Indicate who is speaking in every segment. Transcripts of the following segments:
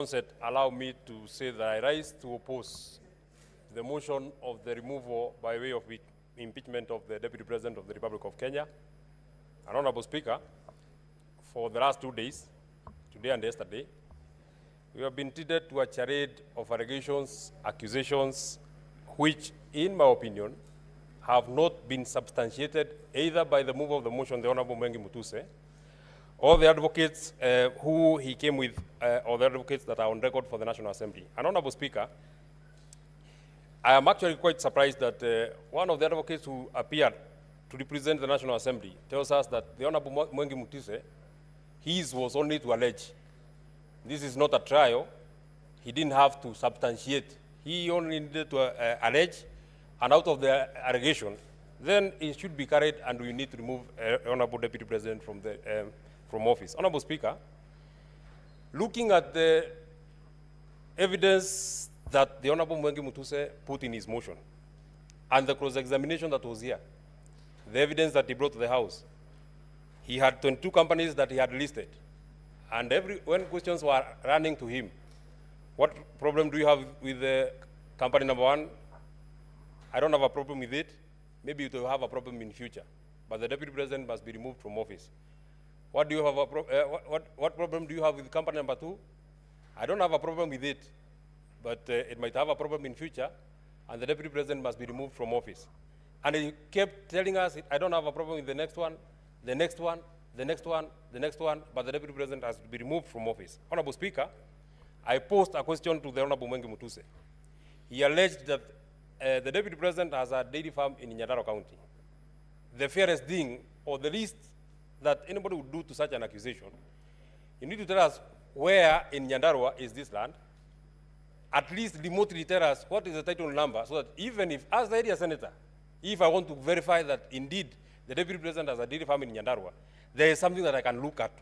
Speaker 1: Onset, allow me to say that I rise to oppose the motion of the removal by way of impeachment of the Deputy President of the Republic of Kenya. And Honorable Speaker, for the last 2 days, today and yesterday, we have been treated to a charade of allegations, accusations, which, in my opinion, have not been substantiated either by the move of the motion, the Honorable Mwengi Mutuse, or the advocates who he came with, or the advocates that are on record for the National Assembly. And Honorable Speaker, I am actually quite surprised that one of the advocates who appeared to represent the National Assembly tells us that the Honorable Mwengi Mutuse, his was only to allege. This is not a trial. He didn't have to substantiate. He only needed to allege, and out of the allegation, then it should be carried, and we need to remove Honorable Deputy President from office. Honorable Speaker, looking at the evidence that the Honorable Mwengi Mutuse put in his motion, and the cross-examination that was here, the evidence that he brought to the House, he had 22 companies that he had listed. And when questions were running to him, what problem do you have with company number 1? I don't have a problem with it. Maybe you will have a problem in future. But the Deputy President must be removed from office. What do you have what problem do you have with company number 2? I don't have a problem with it, but it might have a problem in future, and the Deputy President must be removed from office. And he kept telling us, I don't have a problem with the next one, the next one, the next one, the next one, but the Deputy President has to be removed from office. Honorable Speaker, I posed a question to the Honorable Mwengi Mutuse. He alleged that the Deputy President has a dairy farm in Nyandarua County. The fairest thing, or the least that anybody would do to such an accusation, you need to tell us where in Nyandarua is this land, at least remotely tell us what is the title number, so that even if, as the area senator, if I want to verify that indeed the Deputy President has a dairy farm in Nyandarua, there is something that I can look at.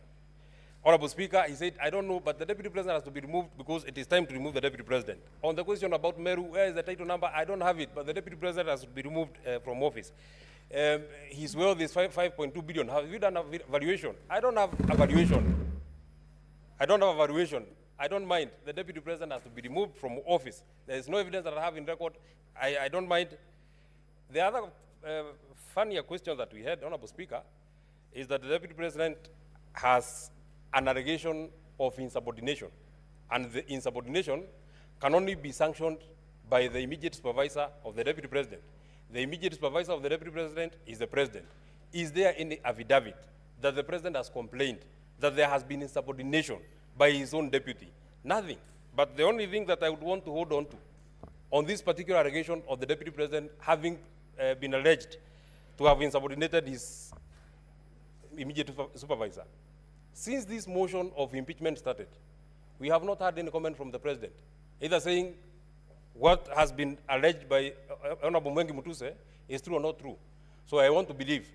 Speaker 1: Honorable Speaker, he said, I don't know, but the Deputy President has to be removed because it is time to remove the Deputy President. On the question about Meru, where is the title number? I don't have it, but the Deputy President has to be removed from office. His wealth is 5.2 billion. Have you done a valuation? I don't have a valuation. I don't have a valuation. I don't mind. The Deputy President has to be removed from office. There is no evidence that I have in record. I don't mind. The other funnier question that we had, Honorable Speaker, is that the Deputy President has an allegation of insubordination. And the insubordination can only be sanctioned by the immediate supervisor of the Deputy President. The immediate supervisor of the Deputy President is the President. Is there any affidavit that the President has complained that there has been insubordination by his own deputy? Nothing. But the only thing that I would want to hold on to, on this particular allegation of the Deputy President having been alleged to have insubordinated his immediate supervisor. Since this motion of impeachment started, we have not had any comment from the President, either saying what has been alleged by Honorable Mwengi Mutuse is true or not true. So I want to believe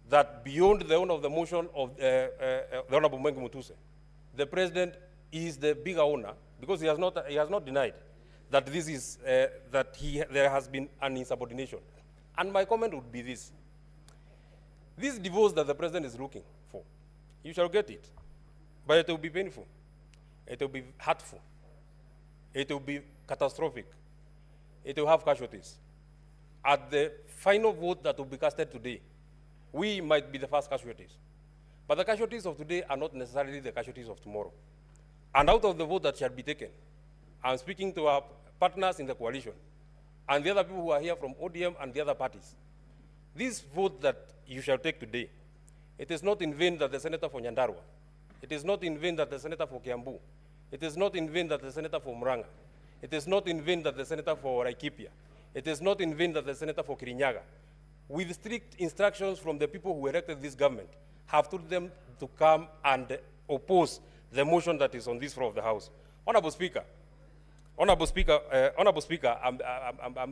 Speaker 1: that beyond the owner of the motion of the Honorable Mwengi Mutuse, the President is the bigger owner, because he has not denied that this is there has been an insubordination. And my comment would be this: this divorce that the President is looking for, you shall get it, but it will be painful, it will be hurtful, it will be catastrophic, it will have casualties. At the final vote that will be casted today, we might be the first casualties. But the casualties of today are not necessarily the casualties of tomorrow. And out of the vote that shall be taken, I'm speaking to our partners in the coalition and the other people who are here from ODM and the other parties. This vote that you shall take today, it is not in vain that the senator for Nyandarua, it is not in vain that the senator for Kiambu, it is not in vain that the senator for Muranga, it is not in vain that the senator for Laikipia, it is not in vain that the senator for Kirinyaga, with strict instructions from the people who elected this government, have told them to come and oppose the motion that is on this floor of the House. Honorable Speaker, I'm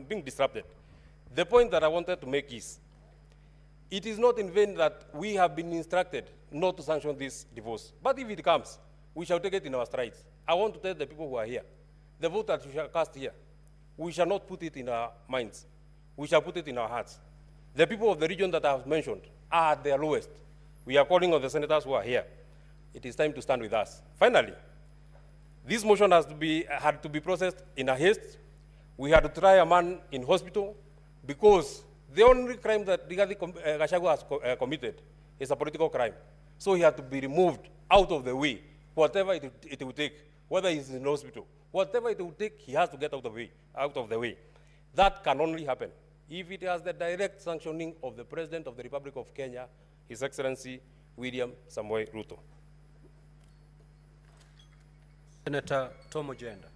Speaker 1: being disrupted. The point that I wanted to make is, it is not in vain that we have been instructed not to sanction this divorce. But if it comes, we shall take it in our strides. I want to tell the people who are here, the vote that you shall cast here, we shall not put it in our minds. We shall put it in our hearts. The people of the region that I have mentioned are at their lowest. We are calling on the senators who are here. It is time to stand with us. Finally, This motion had to be processed in a haste. We had to try a man in hospital because the only crime that Gachagua has committed is a political crime. So he had to be removed out of the way, whatever it would take, whether he's in hospital, whatever it would take, he has to get out of the way. That can only happen if it has the direct sanctioning of the President of the Republic of Kenya, His Excellency William Samoei Ruto.
Speaker 2: Senator Tom Ojenda.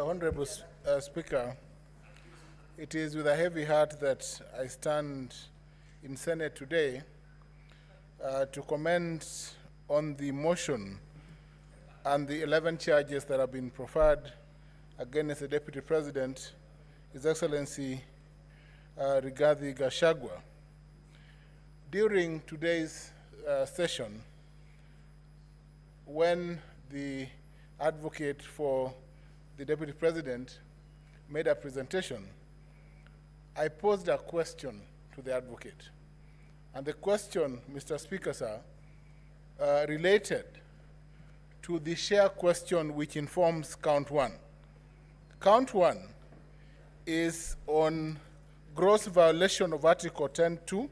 Speaker 3: Honorable Speaker, it is with a heavy heart that I stand in Senate today to comment on the motion and the 11 charges that have been proffered against the Deputy President, His Excellency Rigathi Gachagua. During today's session, when the advocate for the Deputy President made a presentation, I posed a question to the advocate. And the question, Mr. Speaker, sir, related to the share question which informs count one. Count one is on gross violation of Article 10.2,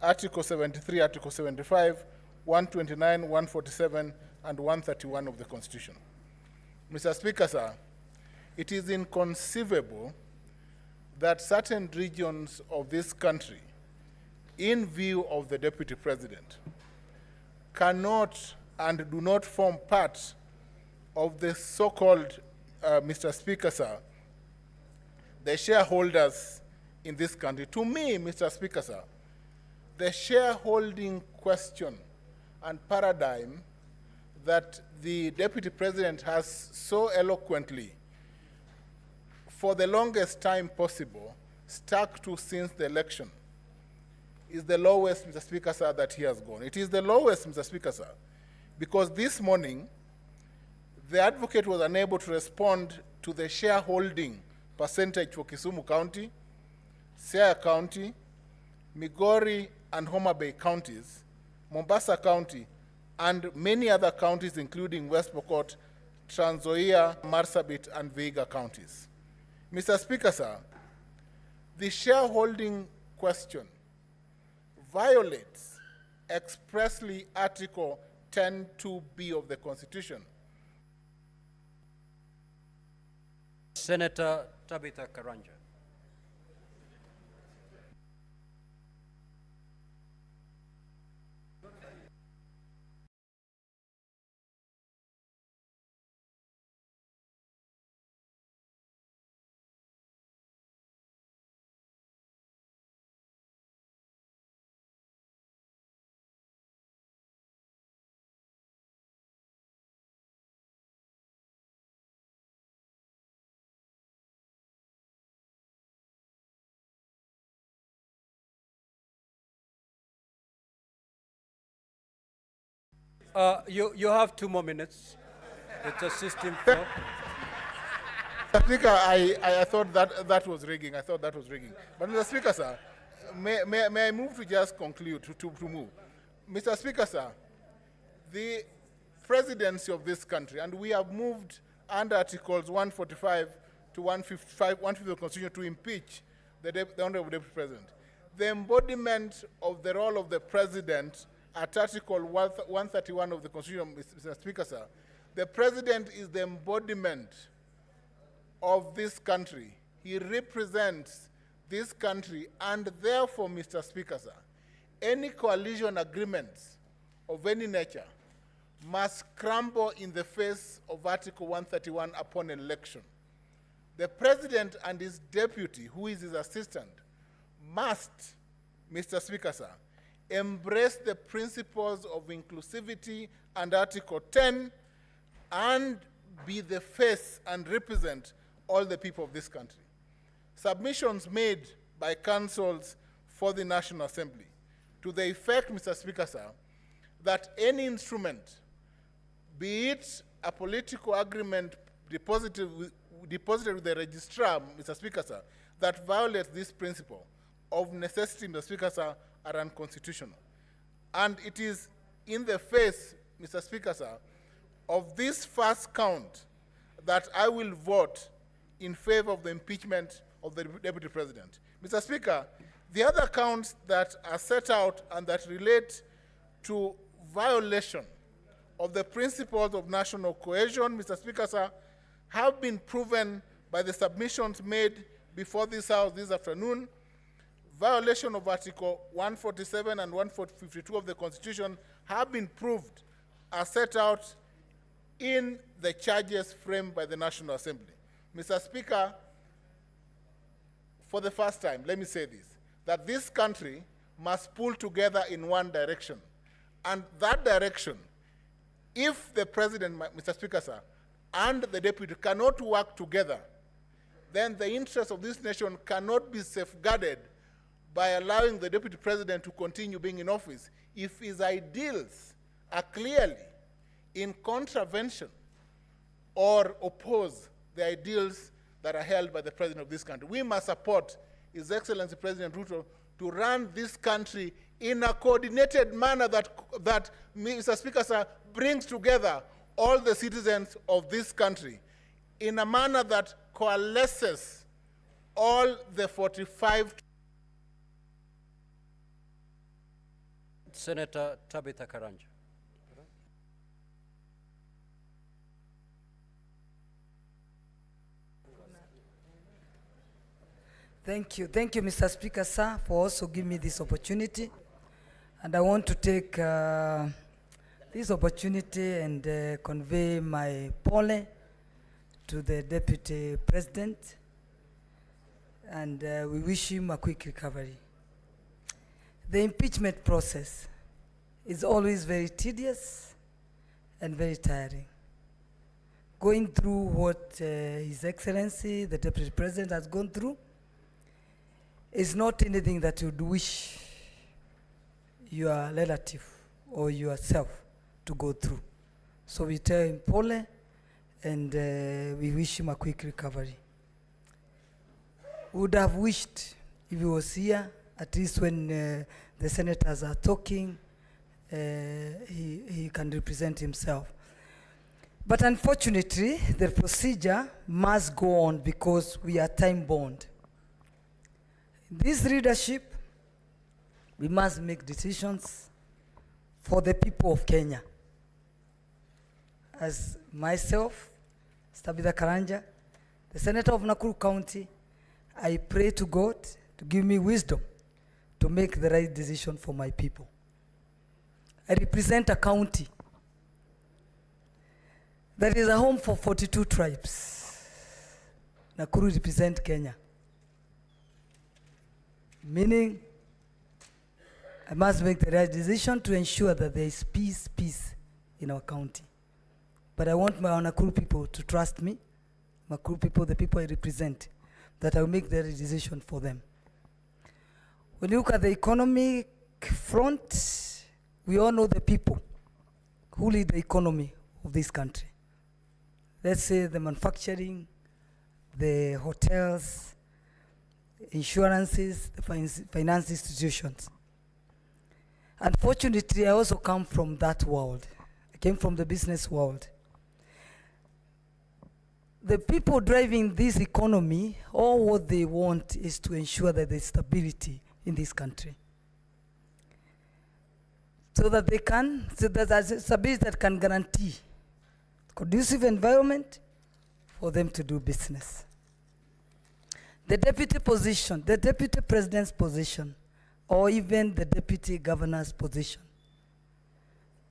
Speaker 3: Article 73, Article 75, 129, 147, and 131 of the Constitution. Mr. Speaker, sir, it is inconceivable that certain regions of this country, in view of the Deputy President, cannot and do not form part of the so-called, Mr. Speaker, sir, the shareholders in this country. To me, Mr. Speaker, sir, the shareholding question and paradigm that the Deputy President has so eloquently, for the longest time possible, stuck to since the election, is the lowest, Mr. Speaker, sir, that he has gone. It is the lowest, Mr. Speaker, sir, because this morning, the advocate was unable to respond to the shareholding percentage for Kisumu County, Siaya County, Migori and Homa Bay counties, Mombasa County, and many other counties, including West Pokot, Trans Nzoia, Marsabit, and Vihiga counties. Mr. Speaker, sir, the shareholding question violates expressly Article 10.2b of the Constitution.
Speaker 2: Senator Tabitha Karanja. You have 2 more minutes. It's a system flow.
Speaker 3: Speaker, I thought that was rigging. I thought that was rigging. But Mr. Speaker, sir, may I move to just conclude, to move? Mr. Speaker, sir, the presidency of this country, and we have moved under Articles 145 to 150 of the Constitution to impeach the Honorable Deputy President. The embodiment of the role of the President at Article 131 of the Constitution, Mr. Speaker, sir, the President is the embodiment of this country. He represents this country, and therefore, Mr. Speaker, sir, any coalition agreements of any nature must crumble in the face of Article 131 upon election. The President and his deputy, who is his assistant, must, Mr. Speaker, sir, embrace the principles of inclusivity and Article 10 and be the face and represent all the people of this country. Submissions made by councils for the National Assembly to the effect, Mr. Speaker, sir, that any instrument, be it a political agreement deposited with the registrar, Mr. Speaker, sir, that violates this principle of necessity, Mr. Speaker, sir, are unconstitutional. And it is in the face, Mr. Speaker, sir, of this first count that I will vote in favor of the impeachment of the Deputy President. Mr. Speaker, the other counts that are set out and that relate to violation of the principles of national cohesion, Mr. Speaker, sir, have been proven by the submissions made before this House this afternoon. Violation of Article 147 and 152 of the Constitution have been proved as set out in the charges framed by the National Assembly. Mr. Speaker, for the first time, let me say this, that this country must pull together in one direction. And that direction, if the President, Mr. Speaker, sir, and the Deputy cannot work together, then the interests of this nation cannot be safeguarded by allowing the Deputy President to continue being in office if his ideals are clearly in contravention or oppose the ideals that are held by the President of this country. We must support His Excellency President Ruto to run this country in a coordinated manner that Mr. Speaker, sir, brings together all the citizens of this country in a manner that coalesces all the 45.
Speaker 2: Senator Tabitha Karanja.
Speaker 4: Thank you, Mr. Speaker, sir, for also giving me this opportunity. And I want to take this opportunity and convey my pole to the Deputy President, and we wish him a quick recovery. The impeachment process is always very tedious and very tiring. Going through what His Excellency, the Deputy President, has gone through is not anything that you'd wish your relative or yourself to go through. So we tell him pole, and we wish him a quick recovery. Would have wished if he was here, at least when the senators are talking, he can represent himself. But unfortunately, the procedure must go on because we are time-bound. This leadership, we must make decisions for the people of Kenya. As myself, Tabitha Karanja, the Senator of Nakuru County, I pray to God to give me wisdom to make the right decision for my people. I represent a county that is a home for 42 tribes. Nakuru represents Kenya. Meaning, I must make the right decision to ensure that there is peace in our county. But I want my Nakuru people to trust me, Nakuru people, the people I represent, that I will make the right decision for them. When you look at the economic front, we all know the people who lead the economy of this country. Let's say the manufacturing, the hotels, insurances, the finance institutions. Unfortunately, I also come from that world. I came from the business world. The people driving this economy, all what they want is to ensure that there's stability in this country. So that there's stability that can guarantee conducive environment for them to do business. The deputy position, the deputy president's position, or even the deputy governor's position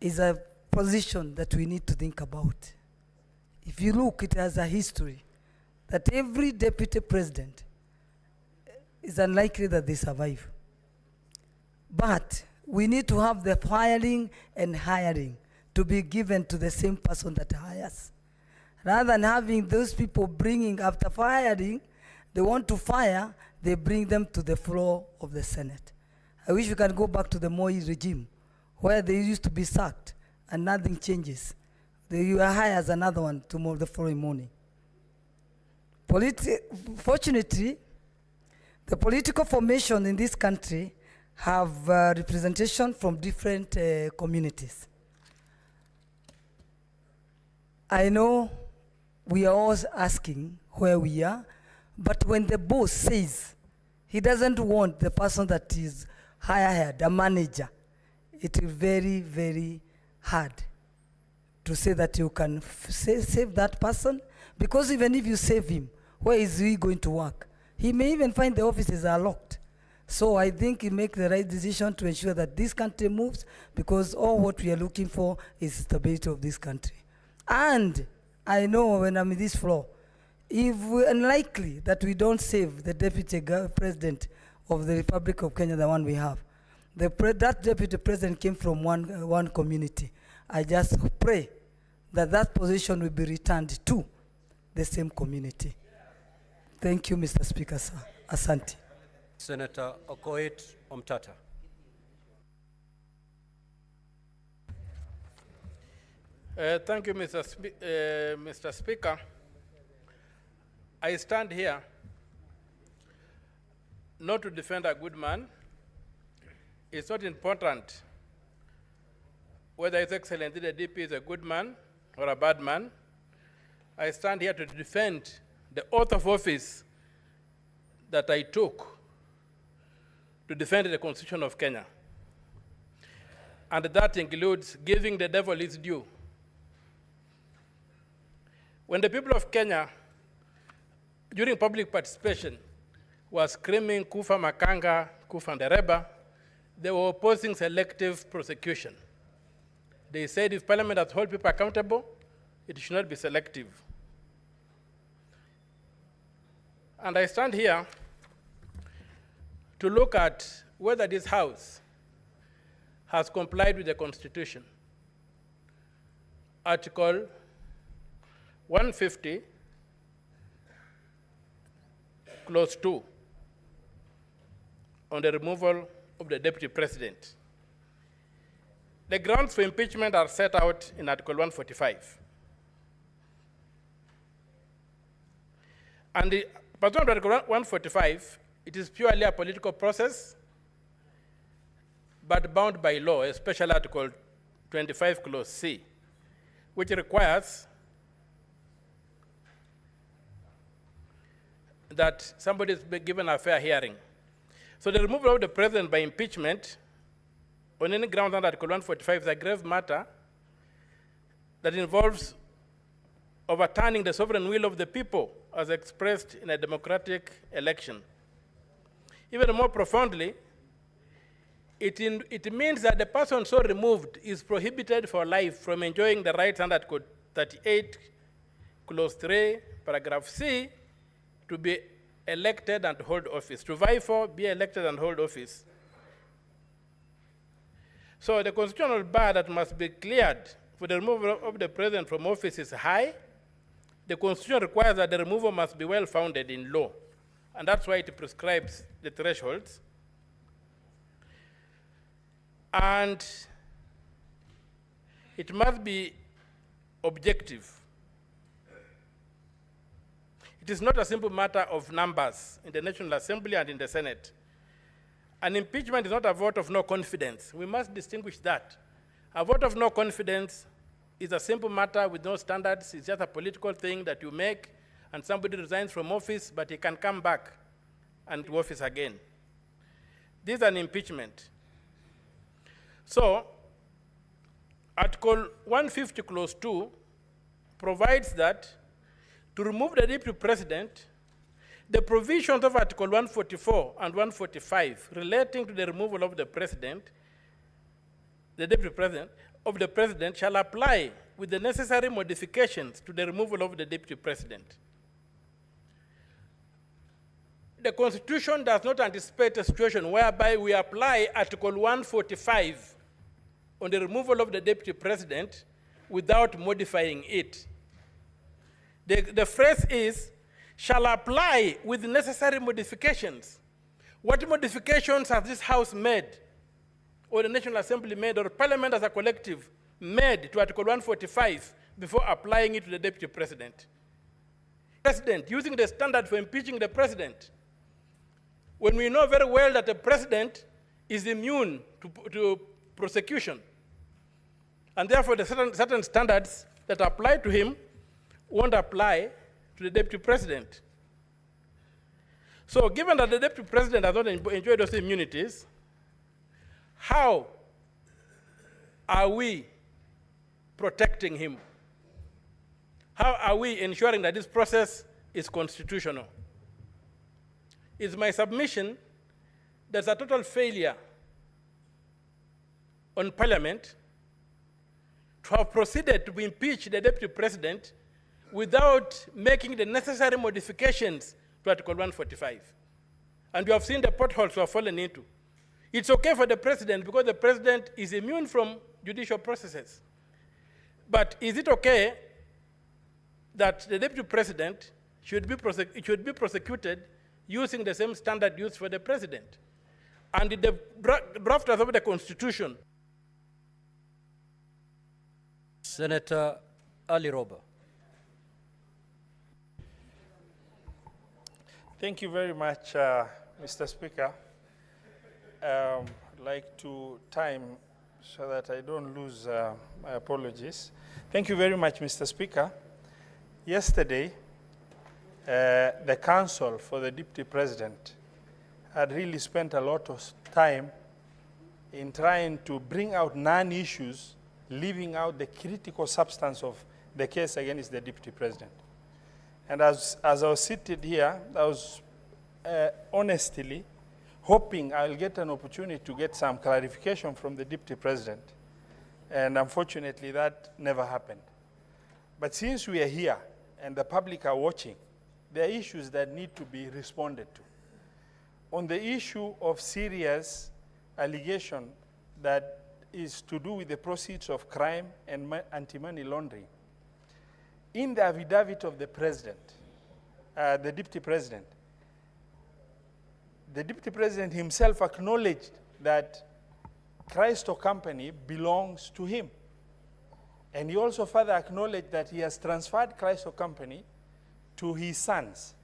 Speaker 4: is a position that we need to think about. If you look, it has a history that every deputy president is unlikely that they survive. But we need to have the firing and hiring to be given to the same person that hires. Rather than having those people bringing, after firing, they want to fire, they bring them to the floor of the Senate. I wish we can go back to the Moi regime, where they used to be sacked and nothing changes. They hire as another one tomorrow, the following morning. Fortunately, the political formation in this country have representation from different communities. I know we are always asking where we are, but when the boss says he doesn't want the person that is hired, a manager, it is very, very hard to say that you can save that person, because even if you save him, where is he going to work? He may even find the offices are locked. So I think he make the right decision to ensure that this country moves, because all what we are looking for is stability of this country. And I know when I'm in this floor, if we're unlikely that we don't save the deputy president of the Republic of Kenya, the one we have, that deputy president came from one community. I just pray that that position will be returned to the same community. Thank you, Mr. Speaker, sir. Asante.
Speaker 2: Senator Okoit Omtata.
Speaker 5: Thank you, Mr. Speaker. I stand here not to defend a good man. It's not important whether His Excellency the DP is a good man or a bad man. I stand here to defend the oath of office that I took to defend the Constitution of Kenya. And that includes giving the devil his due. When the people of Kenya, during public participation, were screaming Kufa Makanga, Kufa Ndereba, they were opposing selective prosecution. They said if Parliament has held people accountable, it should not be selective. And I stand here to look at whether this House has complied with the Constitution. Article 150, Clause 2, on the removal of the Deputy President. The grounds for impeachment are set out in Article 145. And pursuant to Article 145, it is purely a political process, but bound by law, especially Article 25, Clause C, which requires that somebody is given a fair hearing. So the removal of the president by impeachment on any ground under Article 145 is a grave matter that involves overturning the sovereign will of the people as expressed in a democratic election. Even more profoundly, it means that the person so removed is prohibited for life from enjoying the rights under Article 38, Clause 3, Paragraph C, to be elected and hold office, to vie for, be elected and hold office. So the constitutional bar that must be cleared for the removal of the president from office is high. The Constitution requires that the removal must be well-founded in law, and that's why it prescribes the thresholds. And it must be objective. It is not a simple matter of numbers in the National Assembly and in the Senate. An impeachment is not a vote of no confidence. We must distinguish that. A vote of no confidence is a simple matter with no standards. It's just a political thing that you make, and somebody resigns from office, but he can come back and to office again. This is an impeachment. So, Article 150, Clause 2 provides that to remove the deputy president, the provisions of Article 144 and 145 relating to the removal of the president, the deputy president, of the president shall apply with the necessary modifications to the removal of the deputy president. The Constitution does not anticipate a situation whereby we apply Article 145 on the removal of the deputy president without modifying it. The phrase is, shall apply with necessary modifications. What modifications has this House made, or the National Assembly made, or Parliament as a collective made to Article 145 before applying it to the Deputy President? president, using the standard for impeaching the president, when we know very well that the president is immune to prosecution, and therefore the certain standards that apply to him won't apply to the deputy president. So given that the deputy president has not enjoyed those immunities, how are we protecting him? How are we ensuring that this process is constitutional? It's my submission there's a total failure on Parliament to have proceeded to impeach the deputy president without making the necessary modifications to Article 145. And we have seen the potholes we have fallen into. It's okay for the president because the president is immune from judicial processes. But is it okay that the deputy president should be prosecuted using the same standard used for the president? And in the drafters of the Constitution,
Speaker 2: Senator Ali Roba.
Speaker 6: Thank you very much, Mr. Speaker. I'd like to time so that I don't lose my apologies. Thank you very much, Mr. Speaker. Yesterday, the Council for the Deputy President had really spent a lot of time in trying to bring out non-issues, leaving out the critical substance of the case against the Deputy President. And as I was seated here, I was honestly hoping I'll get an opportunity to get some clarification from the Deputy President. And unfortunately, that never happened. But since we are here and the public are watching, there are issues that need to be responded to. On the issue of serious allegation that is to do with the proceeds of crime and anti-money laundering, in the affidavit of the president, the deputy president himself acknowledged that Christo Company belongs to him. And he also further acknowledged that he has transferred Christo Company to his sons.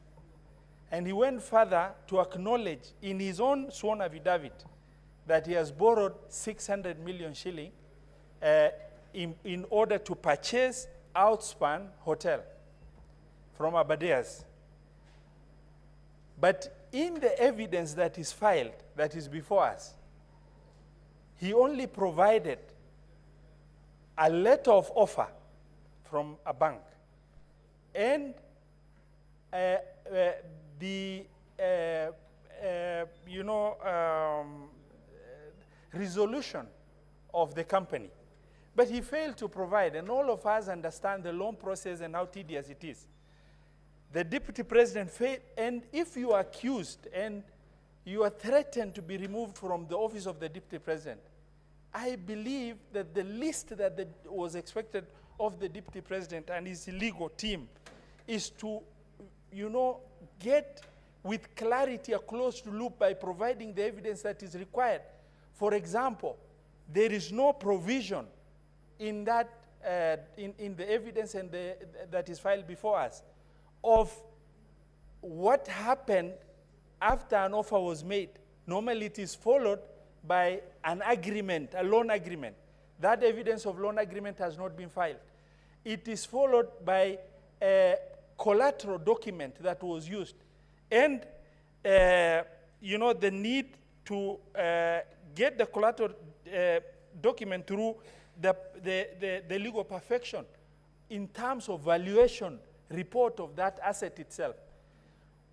Speaker 6: And he went further to acknowledge in his own sworn affidavit that he has borrowed 600 million shilling in order to purchase Outspan Hotel from Gachagua'S. But in the evidence that is filed, that is before us, he only provided a letter of offer from a bank and resolution of the company. But he failed to provide, and all of us understand the loan process and how tedious it is. The deputy president failed, and if you are accused and you are threatened to be removed from the office of the deputy president, I believe that the least that was expected of the deputy president and his legal team is to, get with clarity a closed loop by providing the evidence that is required. For example, there is no provision in that in the evidence and that is filed before us of what happened after an offer was made. Normally it is followed by an agreement, a loan agreement. That evidence of loan agreement has not been filed. It is followed by a collateral document that was used. And, the need to get the collateral document through the legal perfection in terms of valuation report of that asset itself.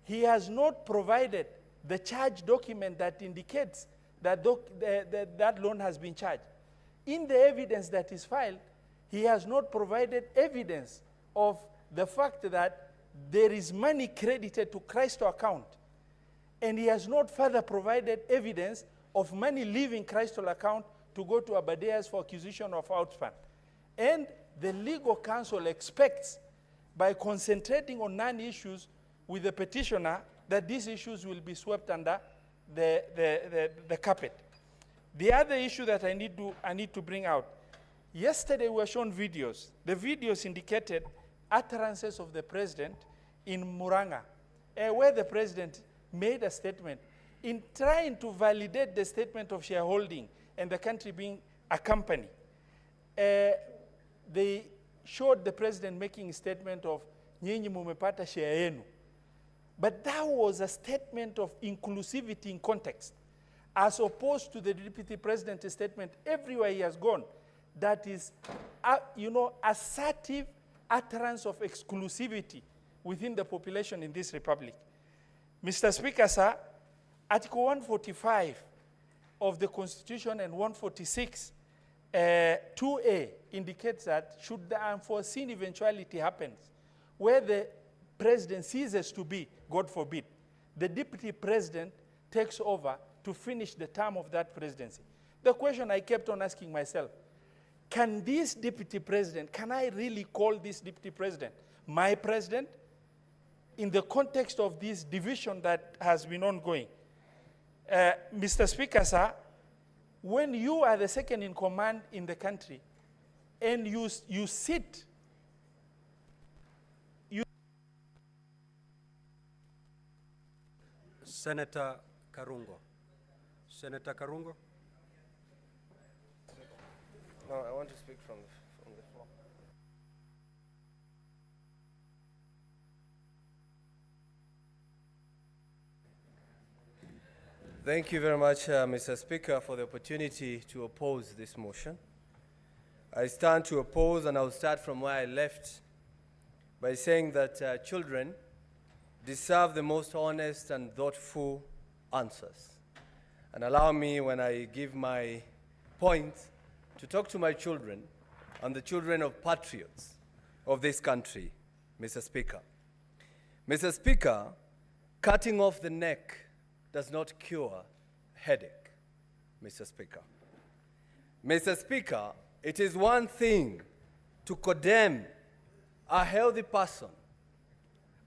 Speaker 6: He has not provided the charge document that indicates that that loan has been charged. In the evidence that is filed, he has not provided evidence of the fact that there is money credited to Christo account. And he has not further provided evidence of money leaving Christo account to go to Gachagua'S for acquisition of Outspan. And the legal counsel expects, by concentrating on non-issues with the petitioner, that these issues will be swept under the carpet. The other issue that I need to bring out, yesterday we were shown videos. The videos indicated utterances of the president in Muranga, where the president made a statement in trying to validate the statement of shareholding and the country being a company. They showed the president making a statement of nyinyi mumepata share yenu. But that was a statement of inclusivity in context, as opposed to the deputy president's statement everywhere he has gone, that is, assertive utterance of exclusivity within the population in this republic. Mr. Speaker, sir, Article 145 of the Constitution and 146, 2A indicates that should the unforeseen eventuality happens, where the president ceases to be, God forbid, the deputy president takes over to finish the term of that presidency. The question I kept on asking myself, can this deputy president, can I really call this deputy president my president in the context of this division that has been ongoing? Mr. Speaker, sir, when you are the second in command in the country and you sit,
Speaker 2: Senator Karungo. Senator Karungo.
Speaker 7: No, I want to speak from the floor. Thank you very much, Mr. Speaker, for the opportunity to oppose this motion. I stand to oppose, and I'll start from where I left by saying that children deserve the most honest and thoughtful answers. And allow me, when I give my point, to talk to my children and the children of patriots of this country, Mr. Speaker. Mr. Speaker, cutting off the neck does not cure headache, Mr. Speaker. Mr. Speaker, it is one thing to condemn a healthy person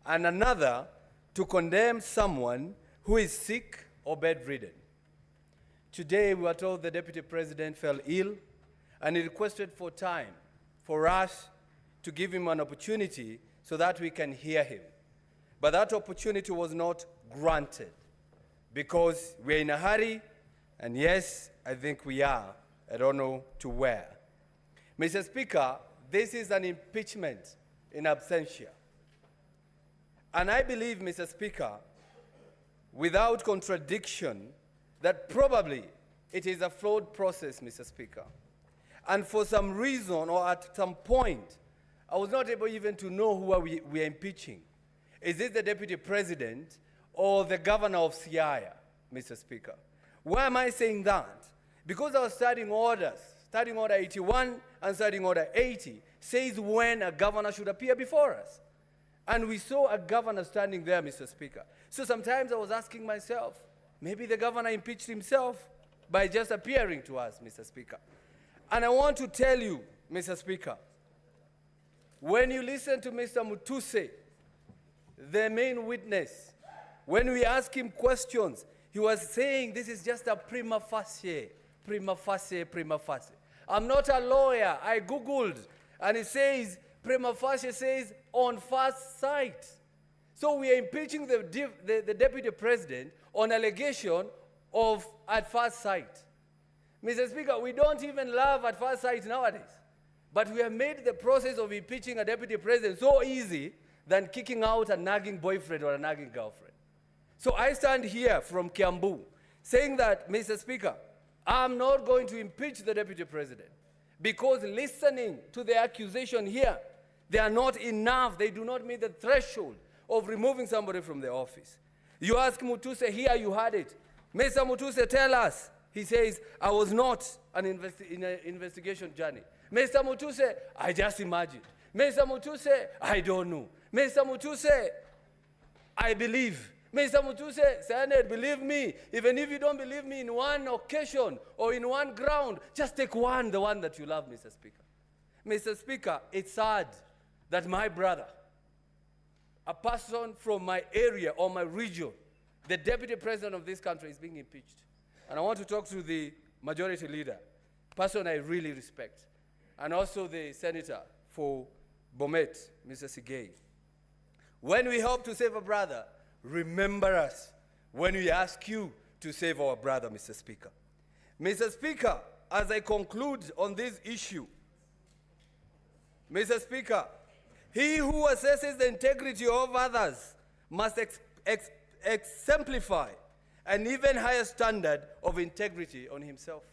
Speaker 7: and another to condemn someone who is sick or bedridden. Today, we were told the Deputy President fell ill, and he requested for time for us to give him an opportunity so that we can hear him. But that opportunity was not granted because we're in a hurry, and yes, I think we are. I don't know to where. Mr. Speaker, this is an impeachment in absentia. And I believe, Mr. Speaker, without contradiction, that probably it is a flawed process, Mr. Speaker. And for some reason or at some point, I was not able even to know who we are impeaching. Is it the Deputy President or the Governor of Siaya, Mr. Speaker? Why am I saying that? Because our standing orders, Standing Order 81 and Standing Order 80, says when a governor should appear before us. And we saw a governor standing there, Mr. Speaker. So sometimes I was asking myself, maybe the governor impeached himself by just appearing to us, Mr. Speaker. And I want to tell you, Mr. Speaker, when you listen to Mr. Mutuse, the main witness, when we ask him questions, he was saying this is just a prima facie, prima facie, prima facie. I'm not a lawyer. I Googled, and it says, prima facie says on first sight. So we are impeaching the Deputy President on allegation of at first sight. Mr. Speaker, we don't even love at first sight nowadays. But we have made the process of impeaching a Deputy President so easy than kicking out a nagging boyfriend or a nagging girlfriend. So I stand here from Kiambu saying that, Mr. Speaker, I'm not going to impeach the Deputy President because listening to the accusation here, they are not enough. They do not meet the threshold of removing somebody from the office. You ask Mutuse here, you had it. Mr. Mutuse, tell us. He says, I was not in an investigation journey. Mr. Mutuse, I just imagined. Mr. Mutuse, I don't know. Mr. Mutuse, I believe. Mr. Mutuse, Senate, believe me. Even if you don't believe me in one occasion or in one ground, just take one, the one that you love, Mr. Speaker. Mr. Speaker, it's sad that my brother, a person from my area or my region, the Deputy President of this country, is being impeached. And I want to talk to the majority leader, person I really respect, and also the senator for Bomet, Mr. Sigei. When we help to save a brother, remember us when we ask you to save our brother, Mr. Speaker. Mr. Speaker, as I conclude on this issue, Mr. Speaker, he who assesses the integrity of others must exemplify an even higher standard of integrity on himself.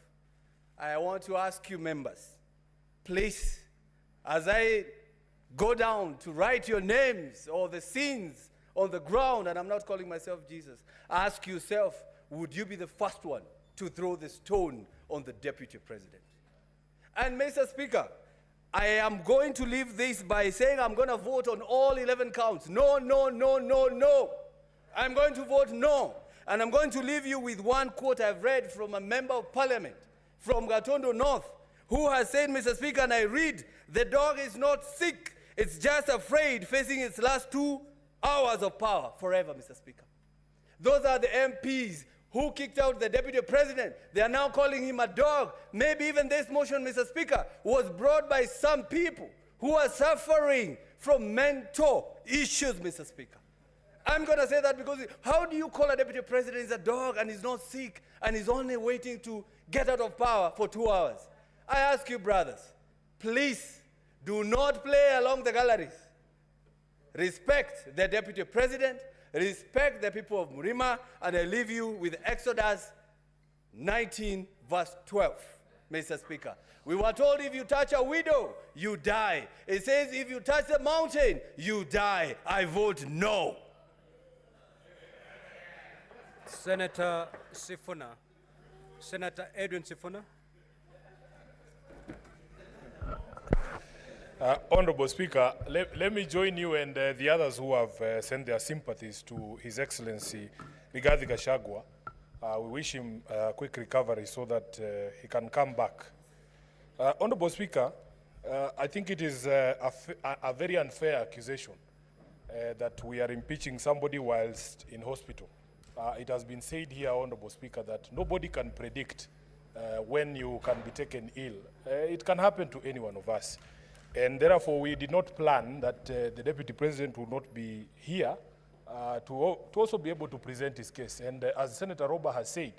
Speaker 7: I want to ask you members, please, as I go down to write your names or the sins on the ground, and I'm not calling myself Jesus, ask yourself, would you be the first one to throw the stone on the deputy president? And Mr. Speaker, I am going to leave this by saying I'm going to vote on all 11 counts. No, no, no, no, no. I'm going to vote no. And I'm going to leave you with one quote I've read from a member of parliament from Gatondo North, who has said, Mr. Speaker, and I read, the dog is not sick, it's just afraid, facing its last 2 hours of power forever, Mr. Speaker. Those are the MPs who kicked out the deputy president. They are now calling him a dog. Maybe even this motion, Mr. Speaker, was brought by some people who are suffering from mental issues, Mr. Speaker. I'm going to say that because how do you call a deputy president is a dog and he's not sick and he's only waiting to get out of power for 2 hours? I ask you, brothers, please do not play along the galleries. Respect the deputy president, respect the people of Murima, and I leave you with Exodus 19, verse 12, Mr. Speaker. We were told if you touch a widow, you die. It says if you touch the mountain, you die. I vote no.
Speaker 2: Senator Sifuna. Senator Edwin Sifuna.
Speaker 8: Honorable Speaker, let me join you and the others who have sent their sympathies to His Excellency Rigathi Gachagua. We wish him a quick recovery so that he can come back. Honorable Speaker, I think it is a very unfair accusation that we are impeaching somebody whilst in hospital. It has been said here, Honorable Speaker, that nobody can predict when you can be taken ill. It can happen to any one of us. And therefore, we did not plan that the Deputy President would not be here to also be able to present his case. And as Senator Roba has said,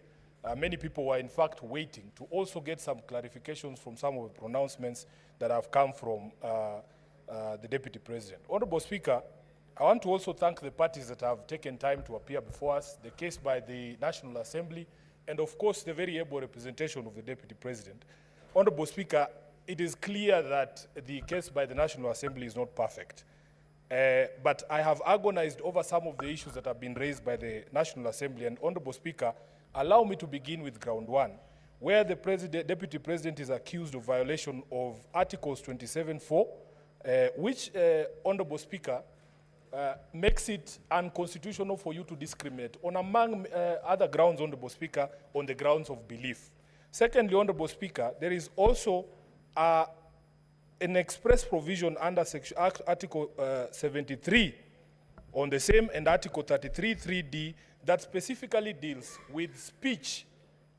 Speaker 8: many people were in fact waiting to also get some clarifications from some of the pronouncements that have come from the Deputy President. Honorable Speaker, I want to also thank the parties that have taken time to appear before us, the case by the National Assembly, and of course the very able representation of the Deputy President. Honorable Speaker, it is clear that the case by the National Assembly is not perfect. But I have agonized over some of the issues that have been raised by the National Assembly. And Honorable Speaker, allow me to begin with ground one, where the Deputy President is accused of violation of Articles 27(4), which, Honorable Speaker, makes it unconstitutional for you to discriminate on, among other grounds, Honorable Speaker, on the grounds of belief. Secondly, Honorable Speaker, there is also an express provision under Article 73 on the same and Article 33(3)(d) that specifically deals with speech,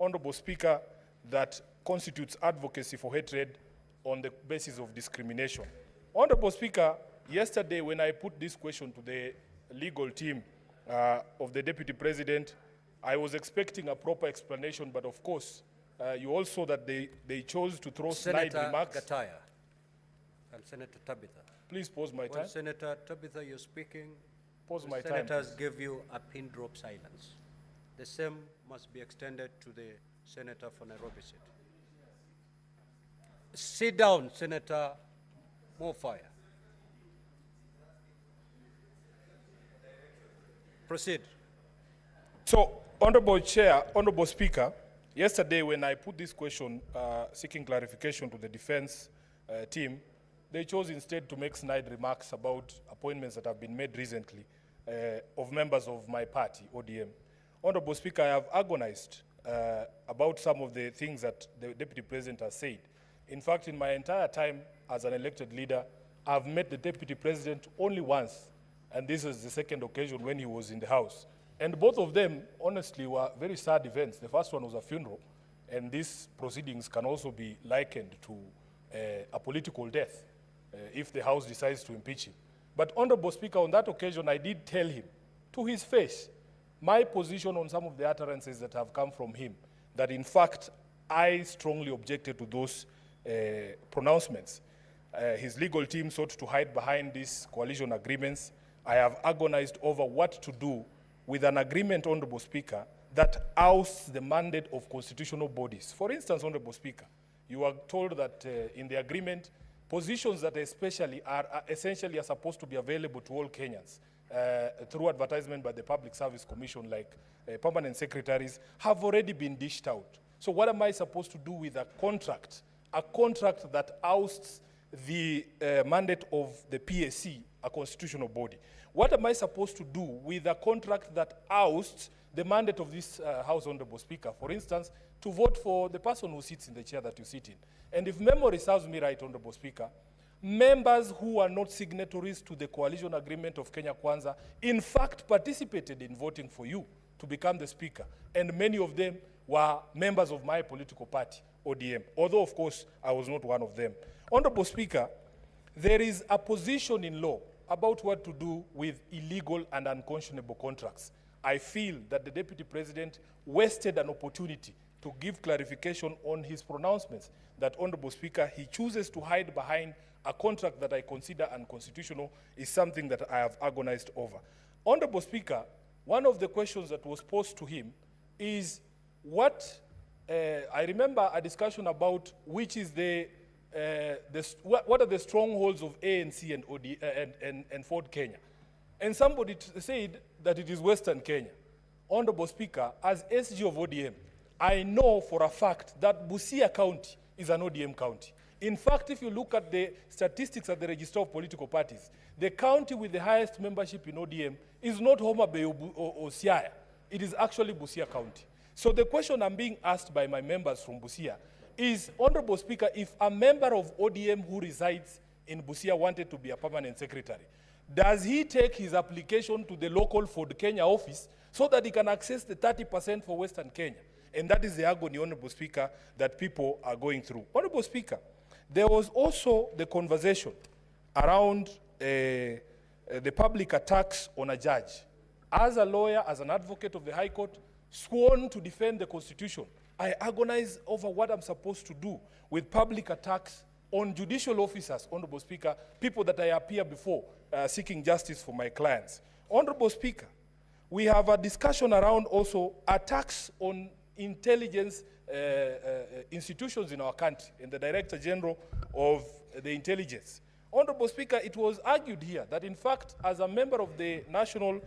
Speaker 8: Honorable Speaker, that constitutes advocacy for hatred on the basis of discrimination. Honorable Speaker, yesterday when I put this question to the legal team of the Deputy President, I was expecting a proper explanation, but of course, you all saw that they chose to throw snide remarks.
Speaker 2: Senator Gataya and Senator Tabitha.
Speaker 8: Please pause my time.
Speaker 2: When Senator Tabitha, you're speaking,
Speaker 8: Pause my time.
Speaker 2: senators give you a pin drop silence. The same must be extended to the senator for Nairobi City. Sit down, Senator Mofire. Proceed.
Speaker 8: So, Honorable Chair, Honorable Speaker, yesterday when I put this question seeking clarification to the defense team, they chose instead to make snide remarks about appointments that have been made recently of members of my party, ODM. Honorable Speaker, I have agonized about some of the things that the Deputy President has said. In fact, in my entire time as an elected leader, I've met the Deputy President only once, and this is the second occasion when he was in the House. And both of them, honestly, were very sad events. The first one was a funeral, and these proceedings can also be likened to a political death if the House decides to impeach him. But Honorable Speaker, on that occasion, I did tell him to his face my position on some of the utterances that have come from him, that in fact, I strongly objected to those pronouncements. His legal team sought to hide behind these coalition agreements. I have agonized over what to do with an agreement, Honorable Speaker, that ousts the mandate of constitutional bodies. For instance, Honorable Speaker, you are told that in the agreement, positions that especially are essentially are supposed to be available to all Kenyans through advertisement by the Public Service Commission, like permanent secretaries, have already been dished out. So what am I supposed to do with a contract that ousts the mandate of the PSC, a constitutional body? What am I supposed to do with a contract that ousts the mandate of this House, Honorable Speaker? For instance, to vote for the person who sits in the chair that you sit in. And if memory serves me right, Honorable Speaker, members who are not signatories to the coalition agreement of Kenya Kwanza, in fact, participated in voting for you to become the Speaker. And many of them were members of my political party, ODM, although, of course, I was not one of them. Honorable Speaker, there is a position in law about what to do with illegal and unconscionable contracts. I feel that the Deputy President wasted an opportunity to give clarification on his pronouncements that, Honorable Speaker, he chooses to hide behind a contract that I consider unconstitutional is something that I have agonized over. Honorable Speaker, one of the questions that was posed to him is what, I remember a discussion about which is what are the strongholds of ANC and Ford Kenya. And somebody said that it is Western Kenya. Honorable Speaker, as SG of ODM, I know for a fact that Busia County is an ODM county. In fact, if you look at the statistics at the Register of Political Parties, the county with the highest membership in ODM is not Homa Bay or Siaya. It is actually Busia County. So the question I'm being asked by my members from Busia is, Honorable Speaker, if a member of ODM who resides in Busia wanted to be a permanent secretary, does he take his application to the local Ford Kenya office so that he can access the 30% for Western Kenya? And that is the agony, Honorable Speaker, that people are going through. Honorable Speaker, there was also the conversation around the public attacks on a judge. As a lawyer, as an advocate of the High Court, sworn to defend the Constitution, I agonize over what I'm supposed to do with public attacks on judicial officers, Honorable Speaker, people that I appear before seeking justice for my clients. Honorable Speaker, we have a discussion around also attacks on intelligence institutions in our country and the Director General of the Intelligence. Honorable Speaker, it was argued here that in fact, as a member of the National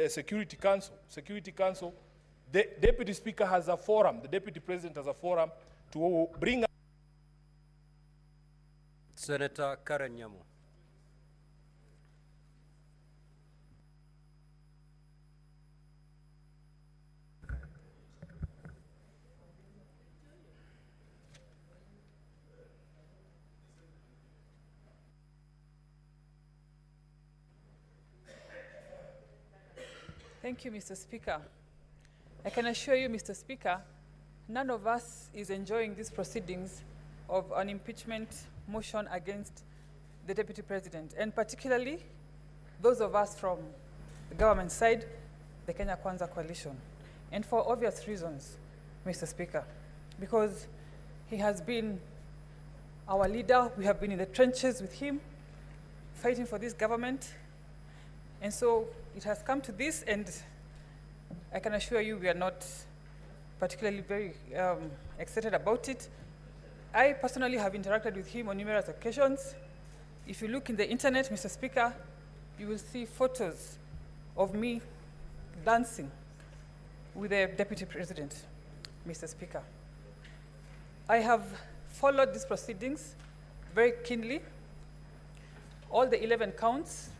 Speaker 8: Security Council, the Deputy Speaker has a forum, the Deputy President has a forum to bring up
Speaker 2: Senator Karen Nyamu.
Speaker 9: Thank you, Mr. Speaker. I can assure you, Mr. Speaker, none of us is enjoying these proceedings of an impeachment motion against the Deputy President, and particularly those of us from the government side, the Kenya Kwanza coalition. And for obvious reasons, Mr. Speaker, because he has been our leader, we have been in the trenches with him, fighting for this government. And so it has come to this, and I can assure you we are not particularly very excited about it. I personally have interacted with him on numerous occasions. If you look in the internet, Mr. Speaker, you will see photos of me dancing with the Deputy President, Mr. Speaker. I have followed these proceedings very keenly. All the 11 counts,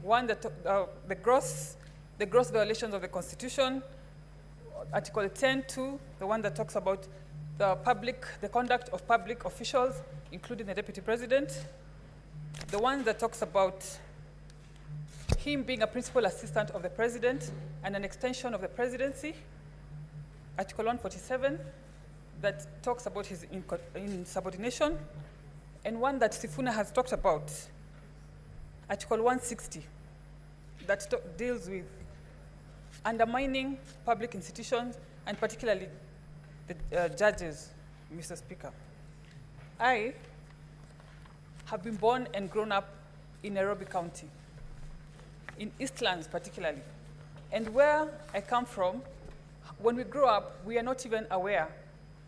Speaker 9: one that the gross violations of the Constitution, Article 10(2), the one that talks about the conduct of public officials, including the Deputy President, the one that talks about him being a principal assistant of the President and an extension of the presidency, Article 147, that talks about his insubordination, and one that Sifuna has talked about, Article 160, that deals with undermining public institutions, and particularly the judges, Mr. Speaker. I have been born and grown up in Nairobi County, in Eastlands particularly. And where I come from, when we grow up, we are not even aware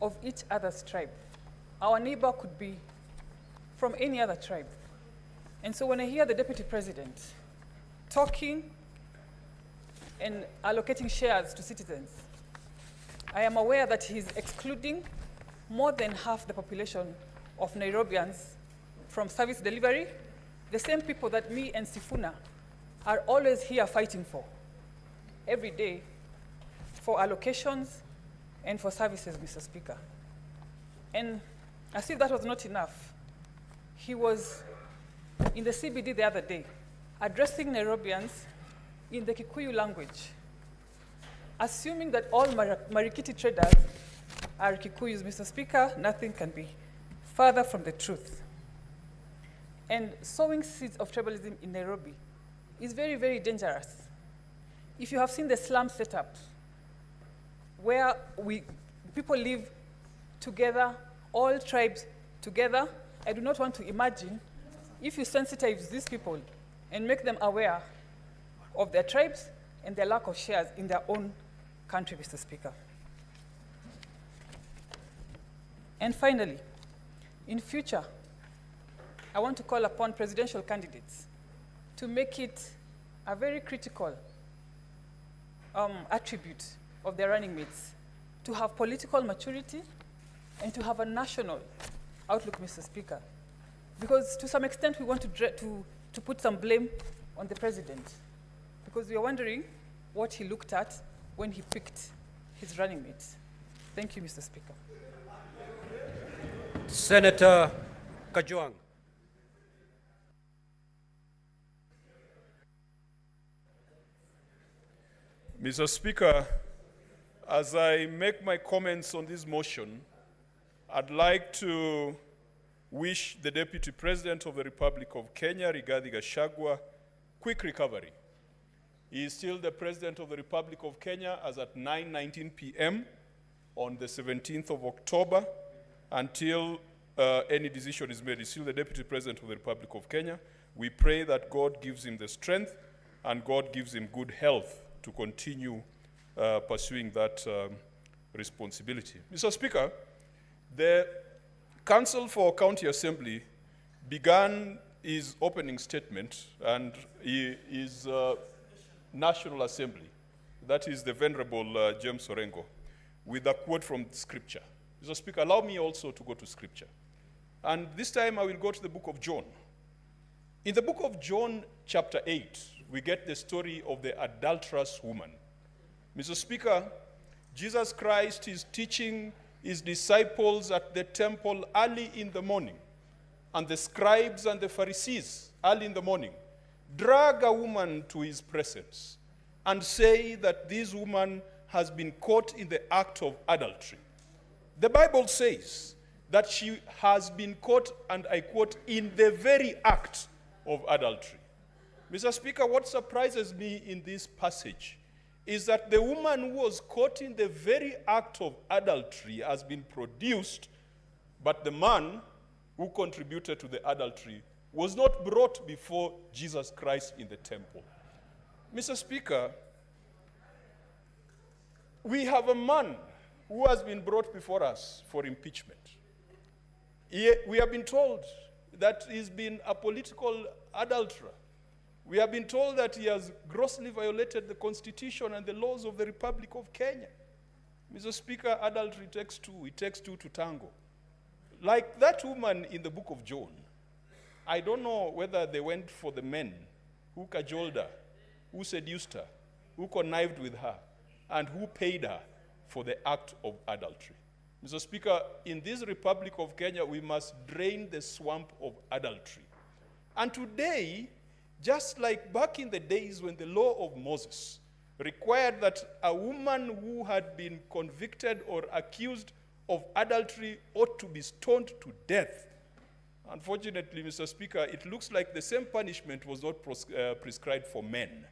Speaker 9: of each other's tribe. Our neighbor could be from any other tribe. And so when I hear the Deputy President talking and allocating shares to citizens, I am aware that he's excluding more than half the population of Nairobians from service delivery, the same people that me and Sifuna are always here fighting for, every day, for allocations and for services, Mr. Speaker. And as if that was not enough, he was in the CBD the other day, addressing Nairobians in the Kikuyu language, assuming that all Marikiti traders are Kikuyus. Mr. Speaker, nothing can be further from the truth. And sowing seeds of tribalism in Nairobi is very, very dangerous. If you have seen the slum setup, where people live together, all tribes together, I do not want to imagine if you sensitize these people and make them aware of their tribes and their lack of shares in their own country, Mr. Speaker. And finally, in future, I want to call upon presidential candidates to make it a very critical attribute of their running mates to have political maturity and to have a national outlook, Mr. Speaker. Because to some extent, we want to put some blame on the president, because we are wondering what he looked at when he picked his running mates. Thank you, Mr. Speaker.
Speaker 2: Senator Gachagua'S.
Speaker 10: Mr. Speaker, as I make my comments on this motion, I'd like to wish the Deputy President of the Republic of Kenya, Rigathi Gachagua, quick recovery. He is still the President of the Republic of Kenya as at 9:19 p.m. on the 17th of October until any decision is made. He's still the Deputy President of the Republic of Kenya. We pray that God gives him the strength and God gives him good health to continue pursuing that responsibility. Mr. Speaker, the Council for County Assembly began his opening statement and his National Assembly, that is the Venerable James Orengo, with a quote from Scripture. Mr. Speaker, allow me also to go to Scripture. And this time I will go to the book of John. In the book of John, chapter 8, we get the story of the adulterous woman. Mr. Speaker, Jesus Christ is teaching his disciples at the temple early in the morning, and the scribes and the Pharisees early in the morning drag a woman to his presence and say that this woman has been caught in the act of adultery. The Bible says that she has been caught, and I quote, in the very act of adultery. Mr. Speaker, what surprises me in this passage is that the woman who was caught in the very act of adultery has been produced, but the man who contributed to the adultery was not brought before Jesus Christ in the temple. Mr. Speaker, we have a man who has been brought before us for impeachment. We have been told that he's been a political adulterer. We have been told that he has grossly violated the Constitution and the laws of the Republic of Kenya. Mr. Speaker, adultery takes two. It takes two to tango. Like that woman in the book of John, I don't know whether they went for the men who cajoled her, who seduced her, who connived with her, and who paid her for the act of adultery. Mr. Speaker, in this Republic of Kenya, we must drain the swamp of adultery. And today, just like back in the days when the law of Moses required that a woman who had been convicted or accused of adultery ought to be stoned to death, Unfortunately, Mr. Speaker, it looks like the same punishment was not prescribed for men.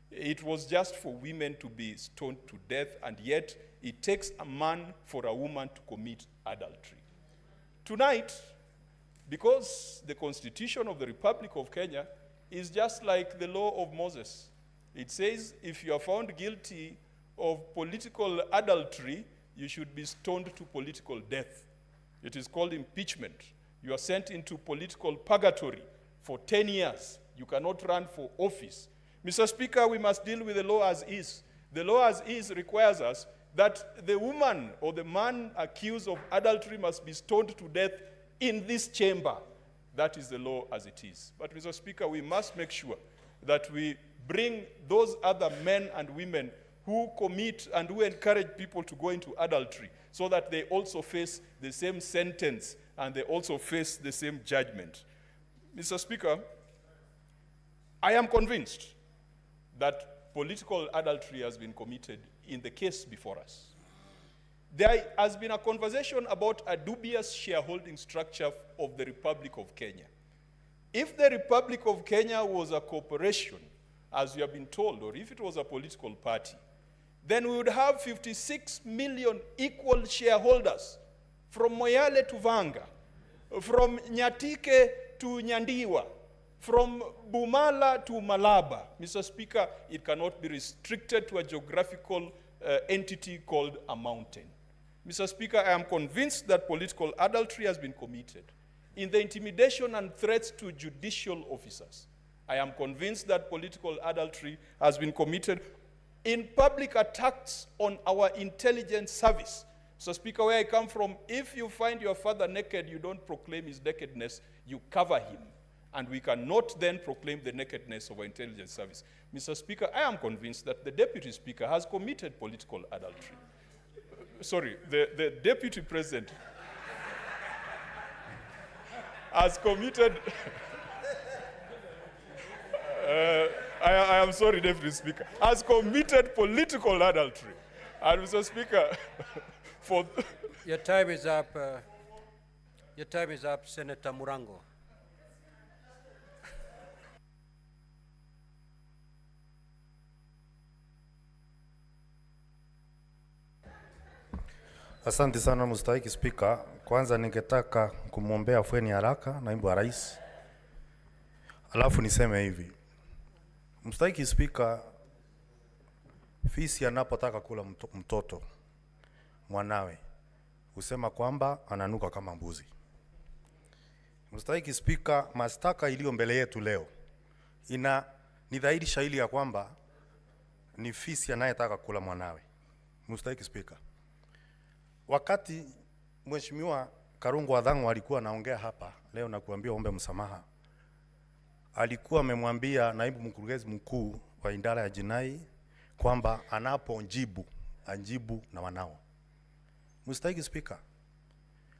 Speaker 10: It was just for women to be stoned to death, and yet it takes a man for a woman to commit adultery. Tonight, because the Constitution of the Republic of Kenya is just like the law of Moses. It says if you are found guilty of political adultery, you should be stoned to political death. It is called impeachment. You are sent into political purgatory for 10 years. You cannot run for office. Mr. Speaker, we must deal with the law as is. The law as is requires us that the woman or the man accused of adultery must be stoned to death in this chamber. That is the law as it is. But, Mr. Speaker, we must make sure that we bring those other men and women who commit and who encourage people to go into adultery so that they also face the same sentence and they also face the same judgment. Mr. Speaker, I am convinced that political adultery has been committed in the case before us. There has been a conversation about a dubious shareholding structure of the Republic of Kenya. If the Republic of Kenya was a corporation, as we have been told, or if it was a political party, then we would have 56 million equal shareholders, from Moyale to Vanga, from Nyatike to Nyandiwa, from Bumala to Malaba. Mr. Speaker, it cannot be restricted to a geographical entity called a mountain. Mr. Speaker, I am convinced that political adultery has been committed in the intimidation and threats to judicial officers. I am convinced that political adultery has been committed in public attacks on our intelligence service. Mr. Speaker, where I come from, if you find your father naked, you don't proclaim his nakedness, you cover him. And we cannot then proclaim the nakedness of our intelligence service. Mr. Speaker, I am convinced that the Deputy Speaker has committed political adultery. Sorry, the Deputy President has committed... I am sorry, Deputy Speaker, has committed political adultery. And Mr. Speaker, for...
Speaker 2: Your time is up. Your time is up, Senator Murango.
Speaker 11: Asante sana mstahiki Spika. Kwanza ningetaka kumwombea afueni haraka naibu wa rais. Alafu niseme hivi. Mstahiki Spika, fisi anapotaka kula mtoto mwanawe husema kwamba ananuka kama mbuzi. Mstahiki Spika, mashtaka iliyo mbele yetu leo ni dhahiri shahiri ya kwamba ni fisi anayetaka kula mwanawe. Mstahiki Spika, wakati Mheshimiwa Karungu Wadhangu alikuwa anaongea hapa leo na kuambia ombe msamaha, alikuwa amemwambia naibu mkurugenzi mkuu wa idara ya jinai kwamba anapojibu ajibu na wanao. Mstahiki Spika,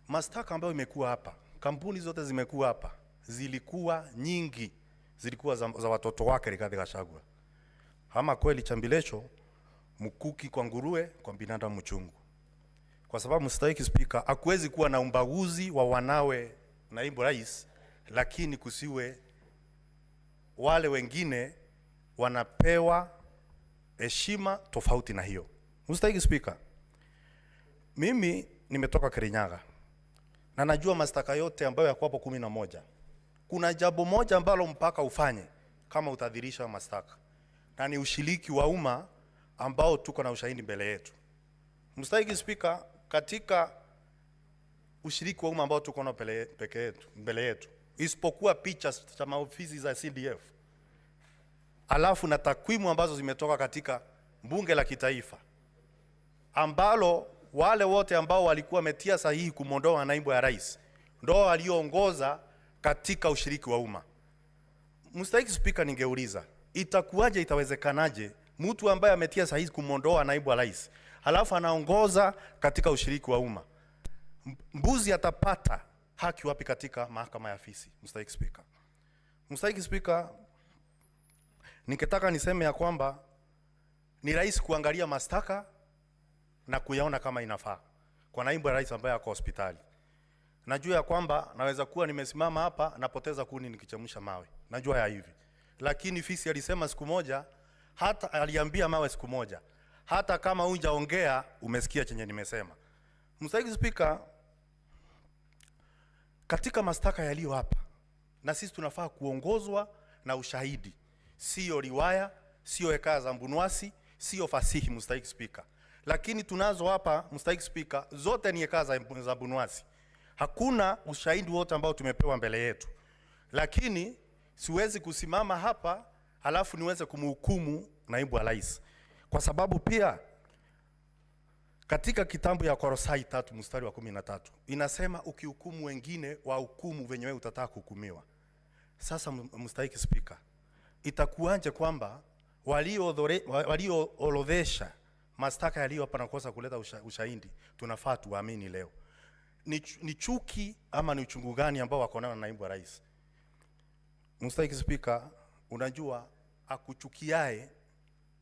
Speaker 11: mashtaka ambayo imekuwa hapa, kampuni zote zimekuwa hapa, zilikuwa nyingi, zilikuwa za watoto wake Rigathi Gachagua. Ama kweli chambilecho mkuki kwa nguruwe, kwa binadamu mchungu. Kwa sababu mstahiki Spika, hakuwezi kuwa na umbaguzi wa wanawe naibu rais, lakini kusiwe wale wengine wanapewa heshima tofauti na hiyo. Mstahiki Spika, mimi nimetoka Kirinyaga na najua mashtaka yote ambayo yako hapo 11. Kuna jambo moja ambalo mpaka ufanye kama utadhirisha mashtaka, na ni ushiriki wa umma ambao tuko na ushahidi mbele yetu. Mstahiki Spika, katika ushiriki wa umma ambao tuko na mbele yetu, isipokuwa picha za maofisi za CDF, alafu na takwimu ambazo zimetoka katika bunge la kitaifa, ambalo wale wote ambao walikuwa wametia sahihi kumondoa naibu ya rais ndio walioongoza katika ushiriki wa umma. Mstahiki Spika, ningeuliza itakuwaje, itawezekanaje mtu ambaye ametia sahihi kumondoa naibu wa rais halafu anaongoza katika ushiriki wa umma? Mbuzi atapata haki wapi katika mahakama ya fisi? Mstahiki Spika. Mstahiki Spika, ningetaka niseme ya kwamba ni rais kuangalia mashtaka na kuyaona kama inafaa kwa naibu wa rais ambaye ako hospitali. Najua ya kwamba naweza kuwa nimesimama hapa napoteza kuni nikichemsha mawe. Najua ya hivi. Lakini fisi alisema siku moja, hata aliambia mawe siku moja, hata kama hujaongea umesikia chenye nimesema. Mstahiki Spika, katika mashtaka yaliyo hapa, na sisi tunafaa kuongozwa na ushahidi, sio riwaya, sio hekaya za mbunwasi, sio fasihi, Mstahiki Spika. Lakini tunazo hapa, Mstahiki Spika, zote ni hekaya za mbunwasi. Hakuna ushahidi wote ambao tumepewa mbele yetu. Lakini siwezi kusimama hapa halafu niweze kumhukumu naibu wa rais, kwa sababu pia katika kitabu ya Kolosai 3 mstari wa 13 inasema ukihukumu wengine wahukumu venye wewe utataka kuhukumiwa. Sasa Mstahiki Spika, itakuanje kwamba walioorodhesha mashtaka yaliyo hapa na kosa kuleta ushahidi tunafaa tuamini leo? Ni chuki ama ni uchungu gani ambao wako nao na naibu wa rais? Mstahiki Spika, unajua akuchukiae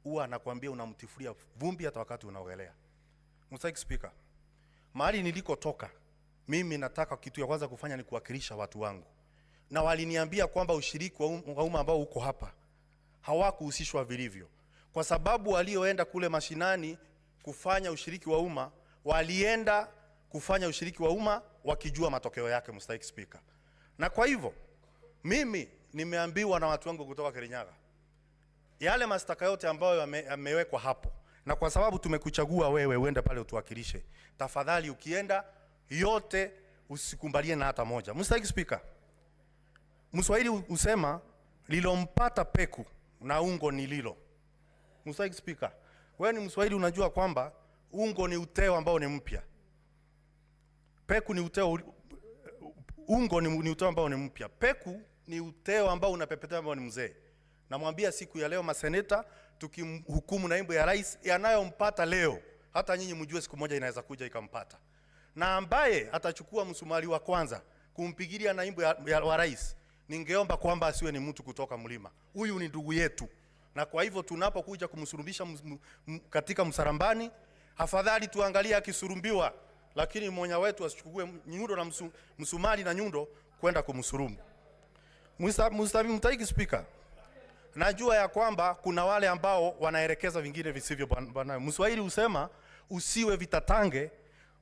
Speaker 11: huwa anakuambia unamtifuria vumbi hata wakati unaogelea. Mstahiki Spika, mahali nilikotoka mimi nataka kitu ya kwanza kufanya ni kuwakilisha watu wangu, na waliniambia kwamba ushiriki wa umma ambao uko hapa hawakuhusishwa vilivyo, kwa sababu walioenda kule mashinani kufanya ushiriki wa umma walienda kufanya ushiriki wa umma wakijua matokeo yake, Mstahiki Spika. Na kwa hivyo mimi nimeambiwa na watu wangu kutoka Kirinyaga yale mashtaka yote ambayo yamewekwa hapo, na kwa sababu tumekuchagua wewe uende pale utuwakilishe, tafadhali ukienda yote usikumbalie na hata moja. Mstahiki Spika, Mswahili usema lilompata peku na ungo ni lilo. Mstahiki Spika, wewe ni Mswahili, unajua kwamba ungo ni uteo ambao ni mpya. Peku ni uteo, ungo ni uteo ambao ni mpya. Peku ni uteo ambao unapepetea ambao ni mzee. Namwambia siku ya leo maseneta tukimhukumu naibu ya rais yanayompata leo, hata nyinyi mjue siku moja inaweza kuja ikampata. Na ambaye atachukua msumali wa kwanza kumpigilia naibu wa rais, ningeomba kwamba asiwe ni mtu kutoka mlima. Huyu ni ndugu yetu. Na kwa hivyo tunapokuja kumsurubisha katika msarambani, afadhali tuangalie akisurumbiwa, lakini mmoja wetu asichukue nyundo na msumali na nyundo kwenda kumsurumu. Mstahiki Spika, najua ya kwamba kuna wale ambao wanaelekeza vingine visivyo bwana. Mswahili usema usiwe vitatange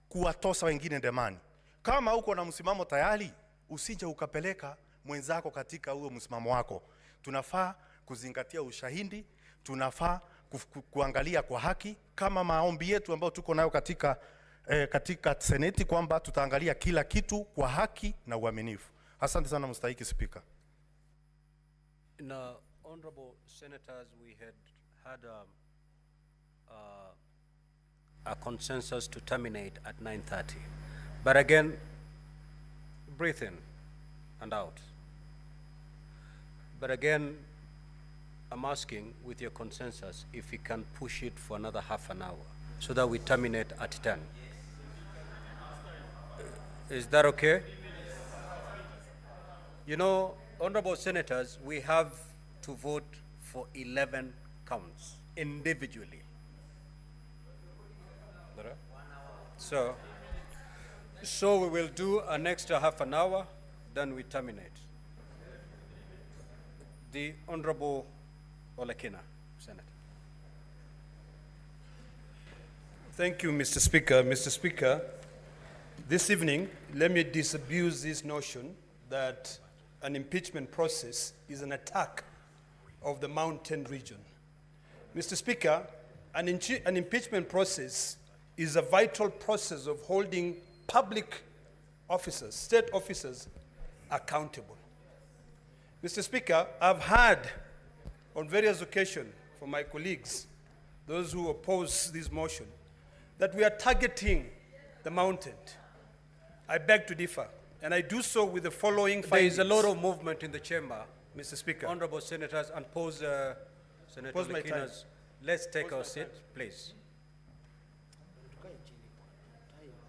Speaker 11: kuwatosa wengine ndemani. Kama uko na msimamo tayari, usije ukapeleka mwenzako katika huo msimamo wako. Tunafaa kuzingatia ushahidi, tunafaa kuangalia kwa haki, kama maombi yetu ambayo tuko nayo katika seneti kwamba tutaangalia kila kitu kwa haki na uaminifu. Asante sana Mstahiki Spika.
Speaker 2: Now, honorable senators, we had a consensus to terminate at 9:30. But again, breathe in and out. But again, I'm asking with your consensus if we can push it for another half an hour so that we terminate at 10. Is that okay? You know, honorable senators, we have to vote for 11 counts individually. So we will do an extra half an hour, then we terminate. The Honorable Olekina, Senator.
Speaker 12: Thank you, Mr. Speaker. Mr. Speaker, this evening, let me disabuse this notion that an impeachment process is an attack of the mountain region. Mr. Speaker, an impeachment process is a vital process of holding public officers, state officers, accountable. Mr. Speaker, I've heard on various occasions from my colleagues, those who oppose this motion, that we are targeting the mountain. I beg to differ, and I do so with the following findings.
Speaker 2: There is a lot of movement in the chamber,
Speaker 12: Mr. Speaker.
Speaker 2: Honorable senators, and Senator
Speaker 12: Pause my time.
Speaker 2: Lekinas. Let's take our seat, please.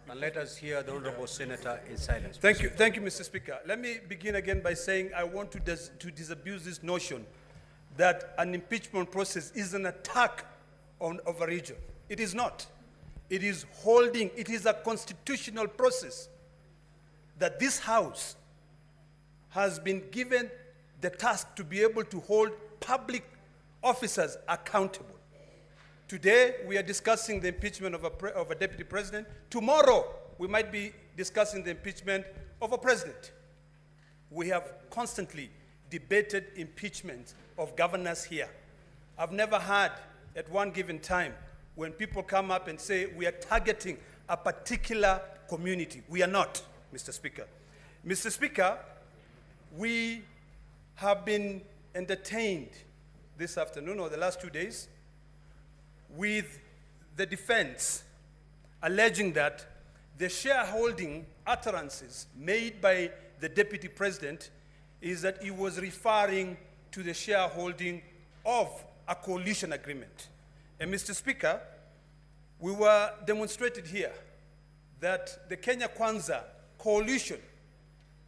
Speaker 2: And let us hear the Honorable Senator in silence.
Speaker 12: Thank you, Mr. Speaker. Let me begin again by saying I want to disabuse this notion that an impeachment process is an attack of a region. It is not. It is holding, it is a constitutional process. that this House has been given the task to be able to hold public officers accountable. Today, we are discussing the impeachment of a deputy president. Tomorrow, we might be discussing the impeachment of a president. We have constantly debated impeachment of governors here. I've never had at one given time when people come up and say we are targeting a particular community. We are not, Mr. Speaker. Mr. Speaker, we have been entertained this afternoon or the last 2 days with the defense alleging that the shareholding utterances made by the deputy president is that he was referring to the shareholding of a coalition agreement. And Mr. Speaker, we were demonstrated here that the Kenya Kwanza coalition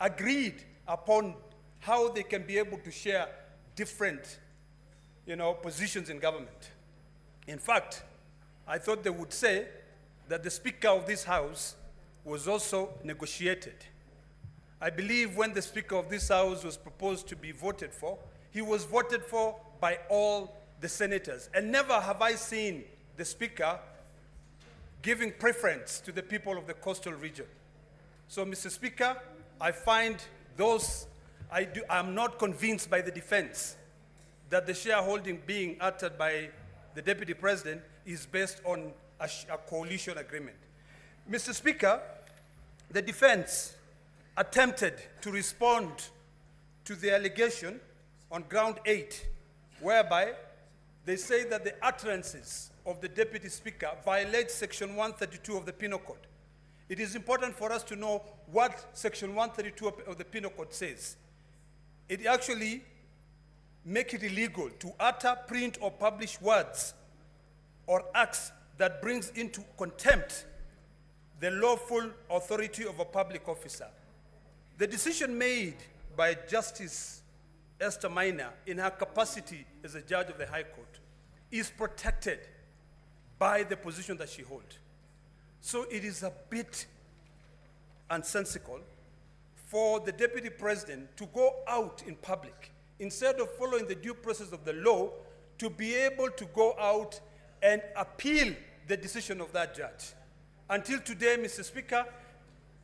Speaker 12: agreed upon how they can be able to share different, positions in government. In fact, I thought they would say that the Speaker of this House was also negotiated. I believe when the Speaker of this House was proposed to be voted for, he was voted for by all the senators. And never have I seen the Speaker giving preference to the people of the coastal region. So, Mr. Speaker, I find I'm not convinced by the defense that the shareholding being uttered by the Deputy President is based on a coalition agreement. Mr. Speaker, the defense attempted to respond to the allegation on ground 8, whereby they say that the utterances of the Deputy Speaker violate Section 132 of the Penal Code. It is important for us to know what Section 132 of the Penal Code says. It actually makes it illegal to utter, print, or publish words or acts that brings into contempt the lawful authority of a public officer. The decision made by Justice Esther Maina in her capacity as a judge of the High Court is protected by the position that she holds. So it is a bit nonsensical for the Deputy President to go out in public, instead of following the due process of the law, to be able to go out and appeal the decision of that judge. Until today, Mr. Speaker,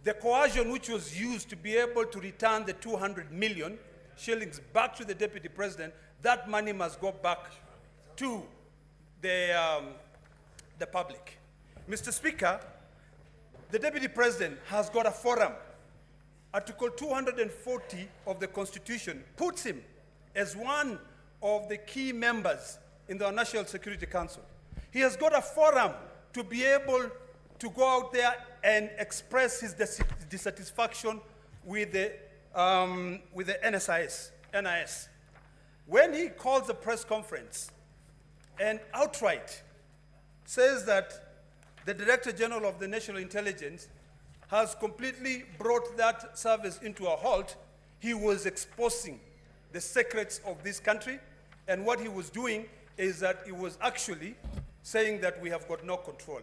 Speaker 12: the coercion which was used to be able to return the 200 million shillings back to the Deputy President, that money must go back to the public. Mr. Speaker, the Deputy President has got a forum. Article 240 of the Constitution puts him as one of the key members in the National Security Council. He has got a forum to be able to go out there and express his dissatisfaction with the NIS. When he calls a press conference and outright says that the Director General of the National Intelligence has completely brought that service into a halt, he was exposing the secrets of this country, and what he was doing is that he was actually saying that we have got no control.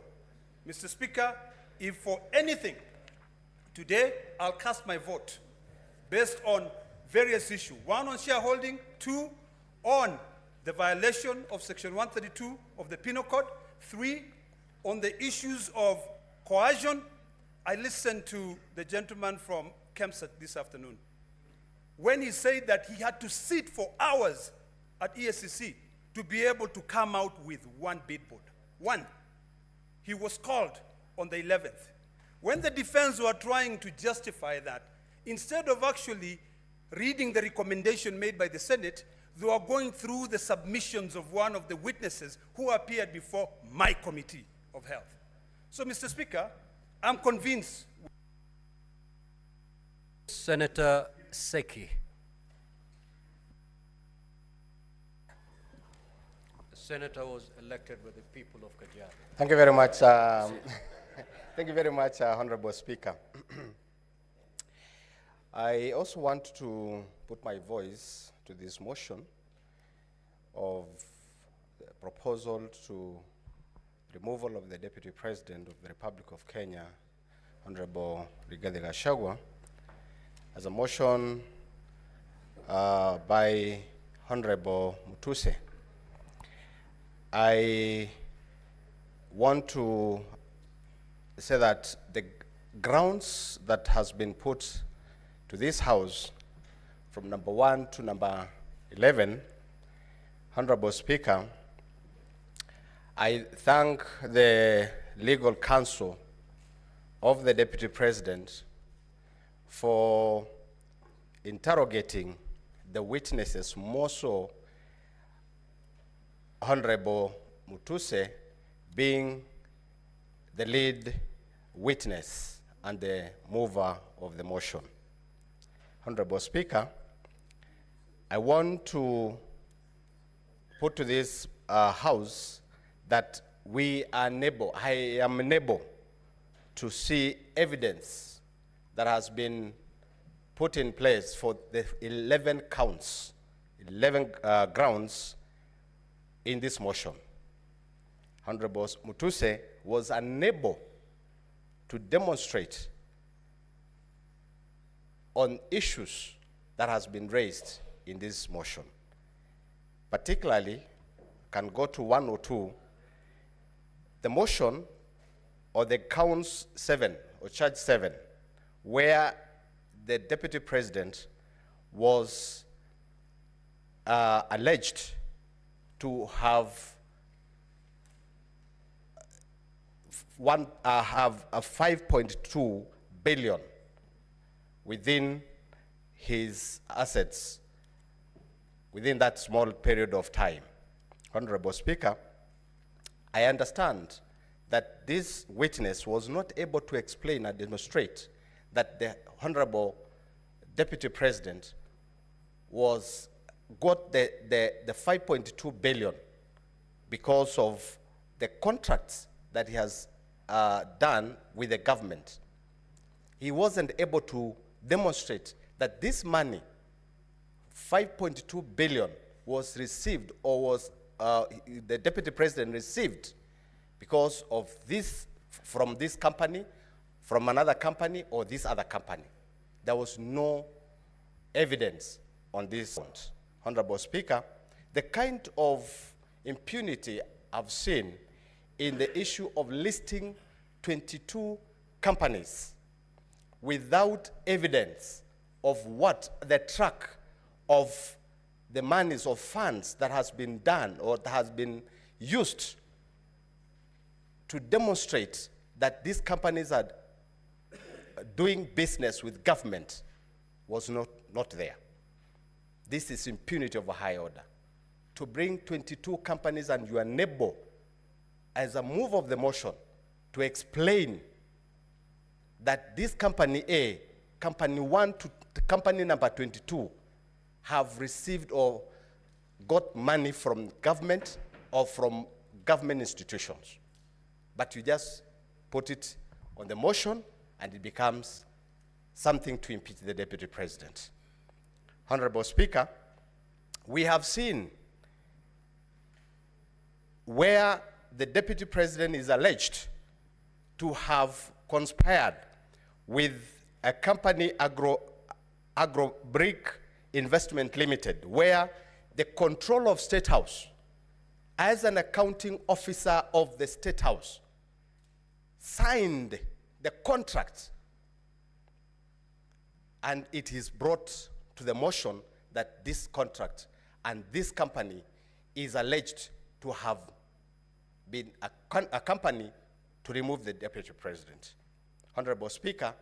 Speaker 12: Mr. Speaker, if for anything, today I'll cast my vote based on various issues. 1, on shareholding. 2, on the violation of Section 132 of the Penal Code. 3, on the issues of coercion. I listened to the gentleman from Kempsett this afternoon when he said that he had to sit for hours at ESCC to be able to come out with one billboard. One. He was called on the 11th. When the defense were trying to justify that, instead of actually reading the recommendation made by the Senate, they were going through the submissions of one of the witnesses who appeared before my Committee of Health. So, Mr. Speaker, I'm convinced.
Speaker 2: Senator Seki. The senator was elected by the people of Kajiado.
Speaker 13: Thank you very much. Thank you very much, Honorable Speaker. I also want to put my voice to this motion of the proposal to removal of the Deputy President of the Republic of Kenya, Honorable Gachagua'S, as a motion by Honorable Mutuse. I want to say that the grounds that has been put to this House from number 1 to number 11, Honorable Speaker, I thank the legal counsel of the Deputy President for interrogating the witnesses, more so Honorable Mutuse being the lead witness and the mover of the motion. Honorable Speaker, I want to put to this House that I am unable to see evidence that has been put in place for the 11 counts, 11 grounds in this motion. Honorable Mutuse was unable to demonstrate on issues that has been raised in this motion. Particularly, can go to 1 or 2, the motion or the counts 7 or charge 7, where the Deputy President was alleged to have a 5.2 billion within his assets within that small period of time. Honorable Speaker, I understand that this witness was not able to explain and demonstrate that the Honorable Deputy President got the 5.2 billion because of the contracts that he has done with the government. He wasn't able to demonstrate that this money, 5.2 billion, was received or was the Deputy President received because of this, from this company, from another company, or this other company. There was no evidence on this point. Honorable Speaker, the kind of impunity I've seen in the issue of listing 22 companies without evidence of what the track of the monies or funds that has been done or that has been used to demonstrate that these companies are doing business with government was not there. This is impunity of a high order. To bring 22 companies and you are unable, as a move of the motion, to explain that this company A, company 1 to company number 22, have received or got money from government or from government institutions. But you just put it on the motion and it becomes something to impeach the Deputy President. Honorable Speaker, we have seen where the Deputy President is alleged to have conspired with a company, Agro Brick Investment Limited, where the control of State House, as an accounting officer of the State House, signed the contract, and it is brought to the motion that this contract and this company is alleged to have been a company to remove the Deputy President. Honorable Speaker,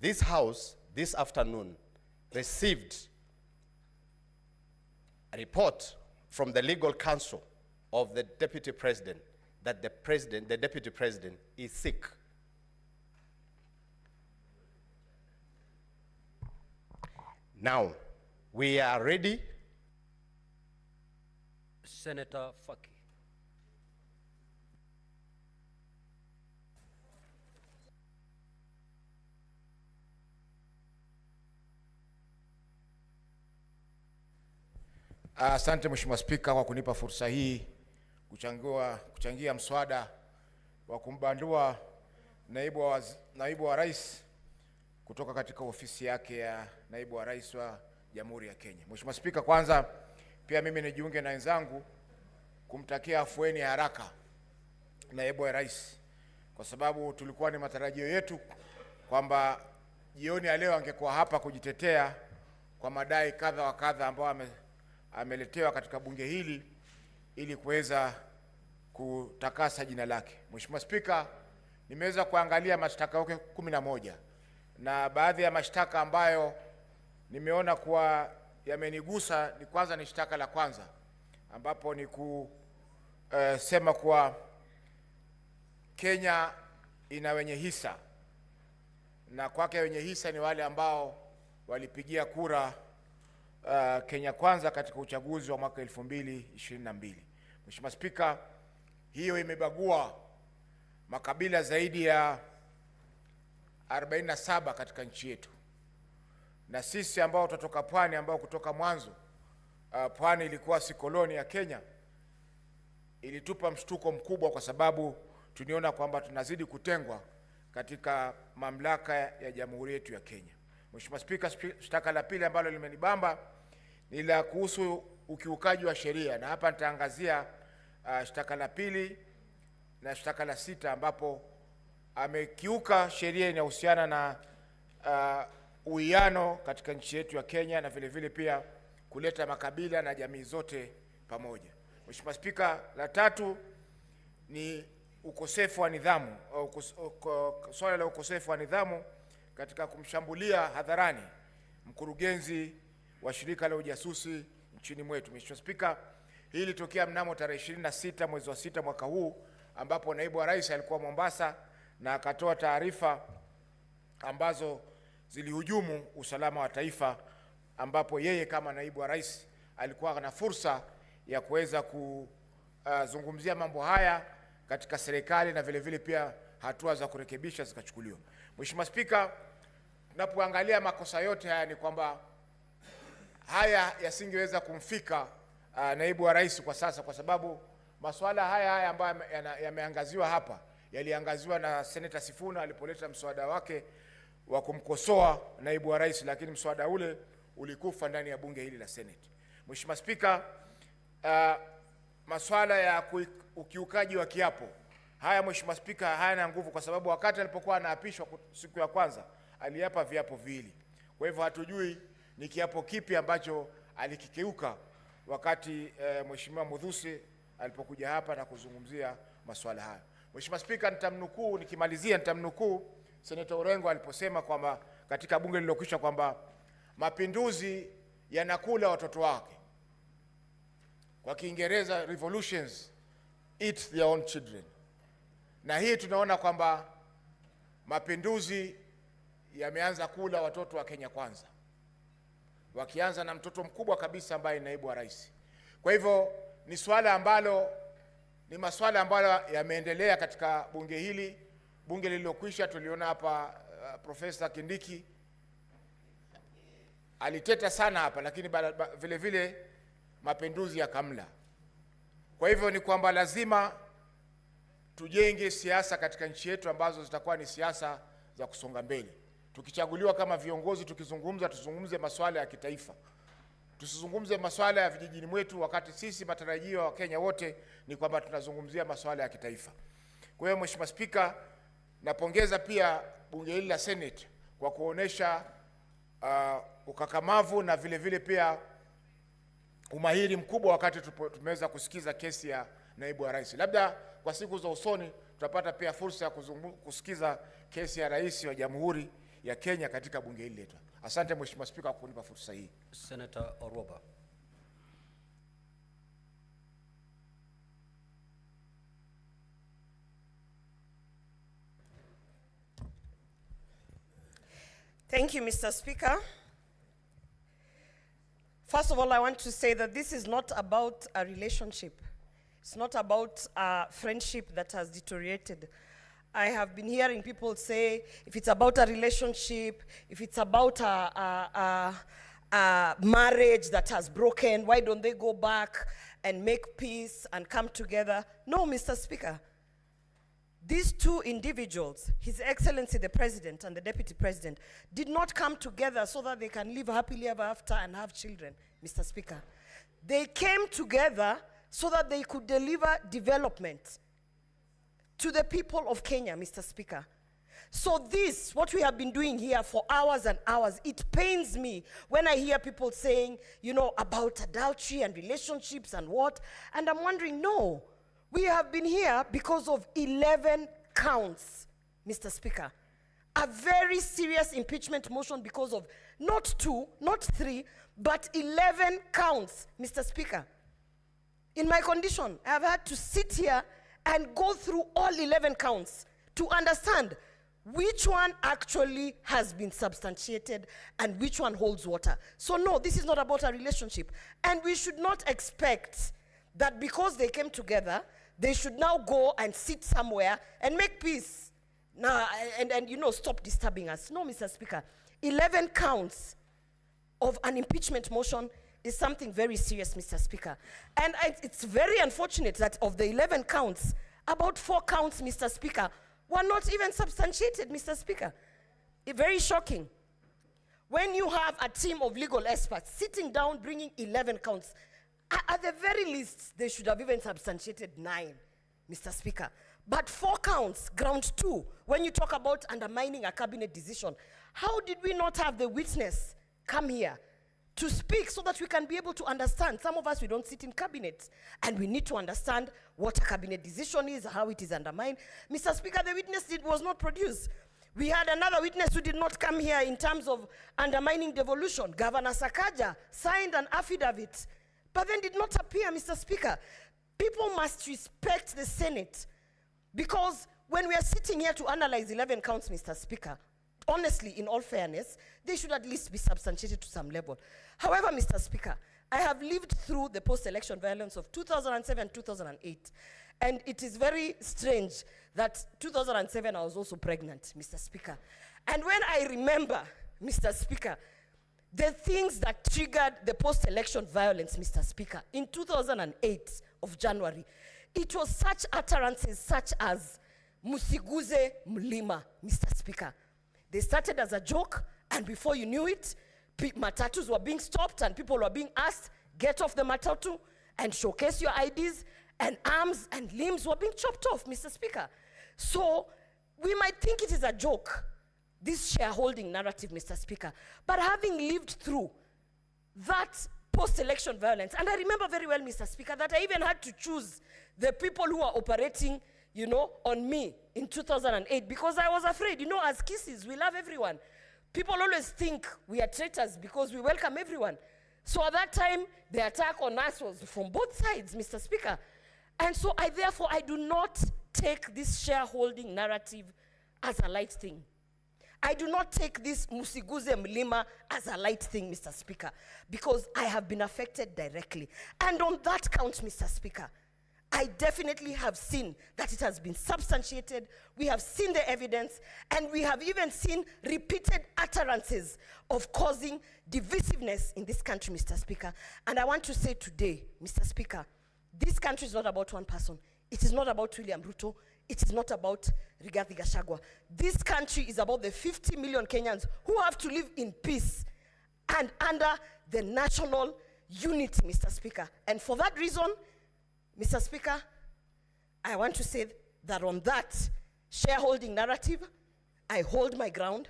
Speaker 13: this House this afternoon received a report from the legal counsel of the Deputy President that the Deputy President is sick. Now, we are ready.
Speaker 2: Senator Faki.
Speaker 14: Asante Mheshimiwa Spika kwa kunipa fursa hii kuchangia mswada wa kumbandua naibu wa rais kutoka katika ofisi yake ya naibu wa rais wa Jamhuri ya Kenya. Mheshimiwa Spika, kwanza pia mimi nijiunge na wenzangu kumtakia afueni ya haraka naibu wa rais, kwa sababu tulikuwa ni matarajio yetu kwamba jioni ya leo angekuwa hapa kujitetea kwa madai kadha wa kadha ambao ameletewa katika bunge hili ili kuweza kutakasa jina lake. Mheshimiwa Spika, nimeweza kuangalia mashtaka yake 11 na baadhi ya mashtaka ambayo nimeona kuwa yamenigusa ni kwanza ni shtaka la kwanza ambapo ni kusema kuwa Kenya ina wenye hisa, na kwake wenye hisa ni wale ambao walipigia kura Kenya Kwanza katika uchaguzi wa mwaka 2022. Mheshimiwa Spika, hiyo imebagua makabila zaidi ya 47 katika nchi yetu, na sisi ambao tutatoka pwani, ambao kutoka mwanzo pwani ilikuwa si koloni ya Kenya, ilitupa mshtuko mkubwa kwa sababu tuniona kwamba tunazidi kutengwa katika mamlaka ya jamhuri yetu ya Kenya. Mheshimiwa Spika, shtaka la pili ambalo limenibamba ni la kuhusu ukiukaji wa sheria, na hapa nitaangazia shtaka la pili na shtaka la 6 ambapo amekiuka sheria inayohusiana na uwiano katika nchi yetu ya Kenya na vile vile pia kuleta makabila na jamii zote pamoja. Mheshimiwa Spika, la tatu ni ukosefu wa nidhamu, swala la ukosefu wa nidhamu katika kumshambulia hadharani mkurugenzi wa shirika la ujasusi nchini mwetu. Mheshimiwa Spika, hili litokea mnamo tarehe 26 mwezi wa 6 mwaka huu ambapo naibu wa rais alikuwa Mombasa na akatoa taarifa ambazo zilihujumu usalama wa taifa, ambapo yeye kama naibu wa rais alikuwa na fursa ya kuweza kuzungumzia mambo haya katika serikali na vile vile pia hatua za kurekebisha zikachukuliwa. Mheshimiwa Spika, tunapoangalia makosa yote haya ni kwamba haya yasingeweza kumfika naibu wa rais kwa sasa, kwa sababu masuala haya ambayo yameangaziwa hapa yaliangaziwa na Senator Sifuna alipoleta mswada wake wa kumkosoa naibu wa rais, lakini mswada ule ulikufa ndani ya bunge hili la Senate. Mheshimiwa Spika, masuala ya ukiukaji wa kiapo haya, Mheshimiwa Spika, hayana nguvu kwa sababu wakati alipokuwa anaapishwa siku ya kwanza aliapa viapo viwili. Kwa hivyo hatujui ni kiapo kipi ambacho alikikeuka wakati Mheshimiwa Muthusi alipokuja hapa na kuzungumzia masuala haya. Mheshimiwa Spika, nikimalizia nitamnukuu Senator Orengo aliposema kwamba katika bunge lililokwisha kwamba mapinduzi yanakula watoto wake. Kwa Kiingereza, revolutions eat their own children. Na hii tunaona kwamba mapinduzi yameanza kula watoto wa Kenya Kwanza, wakianza na mtoto mkubwa kabisa ambaye ni naibu wa rais. Kwa hivyo ni masuala ambayo yameendelea katika bunge hili. Bunge lililokwisha tuliona hapa Profesa Kindiki aliteta sana hapa, lakini vile vile mapinduzi yakamla. Kwa hivyo ni kwamba lazima tujenge siasa katika nchi yetu ambazo zitakuwa ni siasa za kusonga mbele. Tukichaguliwa kama viongozi, tuzungumze masuala ya kitaifa. Tusizungumze masuala ya vijijini mwetu, wakati sisi matarajio wa Kenya wote ni kwamba tunazungumzia masuala ya kitaifa. Kwa hiyo Mheshimiwa Spika, napongeza pia bunge hili la Senate kwa kuonesha ukakamavu na vile vile pia umahiri mkubwa wakati tumeweza kusikiza kesi ya naibu wa rais. Labda kwa siku za usoni tutapata pia fursa ya kusikiza kesi ya rais wa Jamhuri ya Kenya katika bunge hili letu. Asante Mheshimiwa Spika kwa kunipa fursa hii.
Speaker 2: Senator Orwoba.
Speaker 15: Thank you, Mr. Speaker. First of all, I want to say that this is not about a relationship. It's not about a friendship that has deteriorated. I have been hearing people say, if it's about a relationship, if it's about a marriage that has broken, why don't they go back and make peace and come together? No, Mr. Speaker. these two individuals, His Excellency the President and the Deputy President, did not come together so that they can live happily ever after and have children, Mr. Speaker. They came together so that they could deliver development to the people of Kenya, Mr. Speaker. So this, what we have been doing here for hours and hours, it pains me when I hear people saying, you know, about adultery and relationships and what, and I'm wondering, no, we have been here because of 11 counts, Mr. Speaker. A very serious impeachment motion because of not 2, not 3, but 11 counts, Mr. Speaker. In my condition, I have had to sit here and go through all 11 counts to understand which one actually has been substantiated and which one holds water. So no, this is not about a relationship. And we should not expect that because they came together, they should now go and sit somewhere and make peace. Now, and you know, stop disturbing us. No, Mr. Speaker, 11 counts of an impeachment motion is something very serious, Mr. Speaker. And it's very unfortunate that of the 11 counts, about 4 counts, Mr. Speaker, were not even substantiated, Mr. Speaker. Very shocking. When you have a team of legal experts sitting down bringing 11 counts, at the very least, they should have even substantiated 9, Mr. Speaker. But 4 counts, ground 2, when you talk about undermining a cabinet decision, how did we not have the witness come here to speak so that we can be able to understand? Some of us, we don't sit in cabinets, and we need to understand what a cabinet decision is, how it is undermined. Mr. Speaker, the witness was not produced. We had another witness who did not come here in terms of undermining devolution. Governor Sakaja signed an affidavit, but then did not appear, Mr. Speaker. People must respect the Senate, because when we are sitting here to analyze 11 counts, Mr. Speaker, honestly, in all fairness, they should at least be substantiated to some level. However, Mr. Speaker, I have lived through the post-election violence of 2007, 2008. And it is very strange that 2007 I was also pregnant, Mr. Speaker. And when I remember, Mr. Speaker, the things that triggered the post-election violence, Mr. Speaker, in 2008 of January, it was such utterances such as Musiguze Mlima, Mr. Speaker. They started as a joke, and before you knew it, matatus were being stopped and people were being asked, get off the matatu and showcase your IDs, and arms and limbs were being chopped off, Mr. Speaker. So we might think it is a joke, this shareholding narrative, Mr. Speaker, but having lived through that post-election violence, and I remember very well, Mr. Speaker, that I even had to choose the people who are operating, you know, on me in 2008, because I was afraid, you know, as Kisses, we love everyone. People always think we are traitors because we welcome everyone. So at that time, the attack on us was from both sides, Mr. Speaker. And so therefore, I do not take this shareholding narrative as a light thing. I do not take this Musiguze Mlima as a light thing, Mr. Speaker, because I have been affected directly. And on that count, Mr. Speaker, I definitely have seen that it has been substantiated. We have seen the evidence, and we have even seen repeated utterances of causing divisiveness in this country, Mr. Speaker. And I want to say today, Mr. Speaker, this country is not about one person. It is not about William Ruto. It is not about Rigathi Gachagua. This country is about the 50 million Kenyans who have to live in peace and under the national unity, Mr. Speaker. And for that reason, Mr. Speaker, I want to say that on that shareholding narrative, I hold my ground,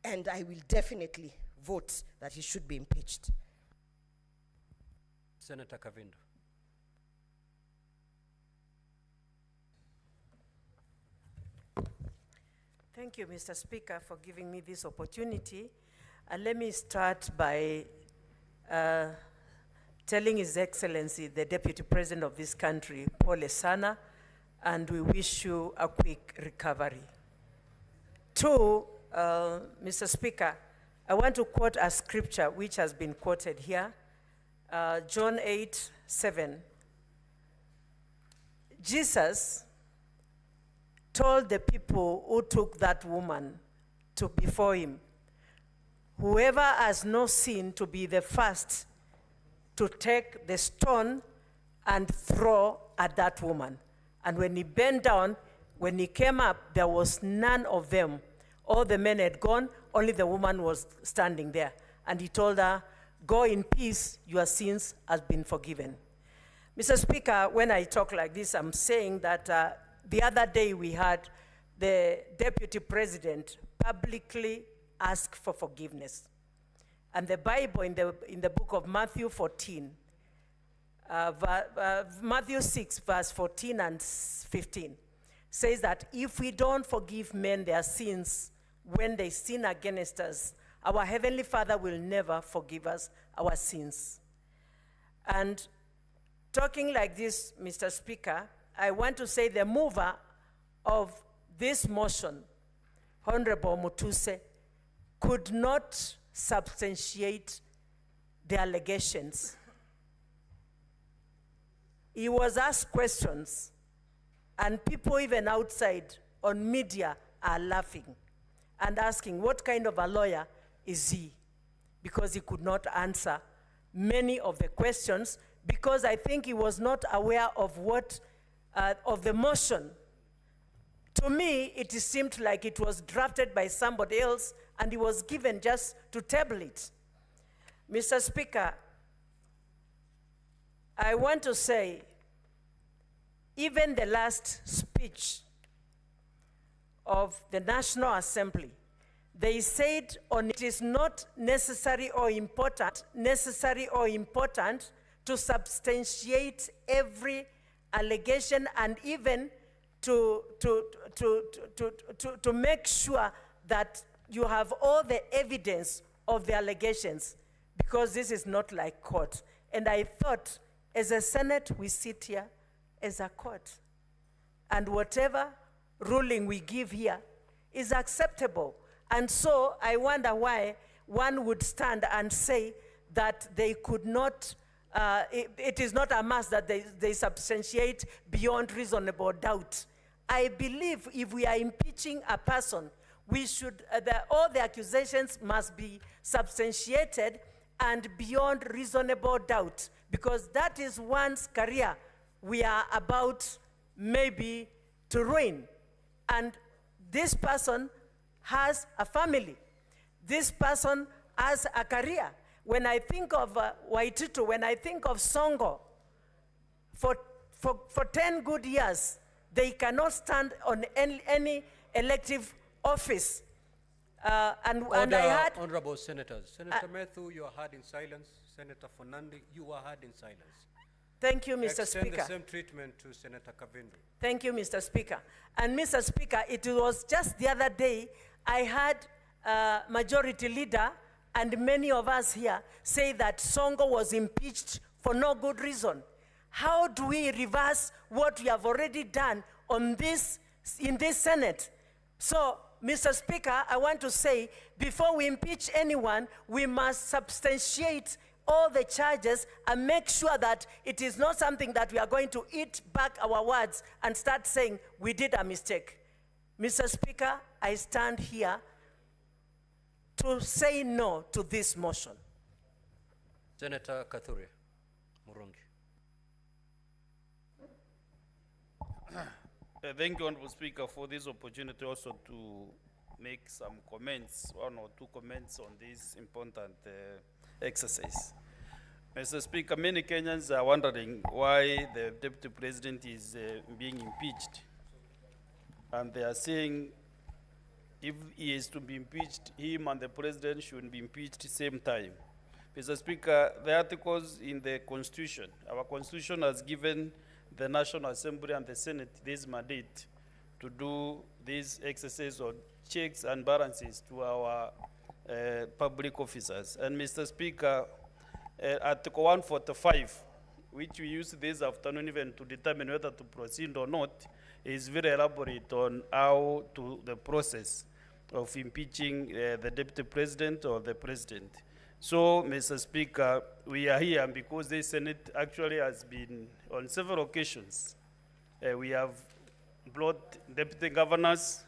Speaker 15: and I will definitely vote that he should be impeached.
Speaker 2: Senator Kavindo.
Speaker 16: Thank you, Mr. Speaker, for giving me this opportunity. Let me start by telling His Excellency, the Deputy President of this country, Pole Sana, and we wish you a quick recovery. 2, Mr. Speaker, I want to quote a scripture which has been quoted here, John 8:7. Jesus told the people who took that woman before him, whoever has no sin to be the first to take the stone and throw at that woman. And when he bent down, When he came up, there was none of them. All the men had gone, only the woman was standing there. And he told her, go in peace, your sins have been forgiven. Mr. Speaker, when I talk like this, I'm saying that the other day we had the Deputy President publicly ask for forgiveness. And the Bible in the book of Matthew 14, Matthew 6, verse 14 and 15, says that if we don't forgive men their sins when they sin against us, our Heavenly Father will never forgive us our sins. And talking like this, Mr. Speaker, I want to say the mover of this motion, Honorable Mutuse, could not substantiate the allegations. He was asked questions, and people even outside on media are laughing and asking what kind of a lawyer is he, because he could not answer many of the questions, because I think he was not aware of what, of the motion. To me, it seemed like it was drafted by somebody else and he was given just to table it. Mr. Speaker, I want to say, even the last speech of the National Assembly, they said on it is not necessary or important to substantiate every allegation and even to make sure that you have all the evidence of the allegations, because this is not like court. And I thought, as a Senate, we sit here as a court. And whatever ruling we give here is acceptable. And so I wonder why one would stand and say that they could not, it is not a must that they substantiate beyond reasonable doubt. I believe if we are impeaching a person, we should, all the accusations must be substantiated and beyond reasonable doubt, because that is one's career we are about maybe to ruin. And this person has a family. This person has a career. When I think of Waititu, when I think of Songo, for 10 good years, they cannot stand on any elective office. And I had...
Speaker 2: Honorable Senators. Senator Methu, you are heard in silence. Senator Fernandi, you are heard in silence.
Speaker 16: Thank you, Mr. Speaker.
Speaker 2: Extend the same treatment to Senator Kavindu.
Speaker 16: Thank you, Mr. Speaker. And Mr. Speaker, it was just the other day, I had Majority Leader and many of us here say that Songo was impeached for no good reason. How do we reverse what we have already done on this, in this Senate? So, Mr. Speaker, I want to say, before we impeach anyone, we must substantiate all the charges and make sure that it is not something that we are going to eat back our words and start saying we did a mistake. Mr. Speaker, I stand here to say no to this motion.
Speaker 2: Senator Kathuria Murungi.
Speaker 17: Thank you, Honorable Speaker, for this opportunity also to make some comments, one or two comments on this important exercise. Mr. Speaker, many Kenyans are wondering why the Deputy President is being impeached. And they are saying if he is to be impeached, him and the President should be impeached at the same time. Mr. Speaker, the articles in the Constitution, our Constitution has given the National Assembly and the Senate this mandate to do this exercise of checks and balances to our public officers. And Mr. Speaker, Article 145, which we used this afternoon even to determine whether to proceed or not, is very elaborate on how to the process of impeaching the Deputy President or the President. So, Mr. Speaker, we are here because the Senate actually has been, on several occasions, we have brought deputy governors,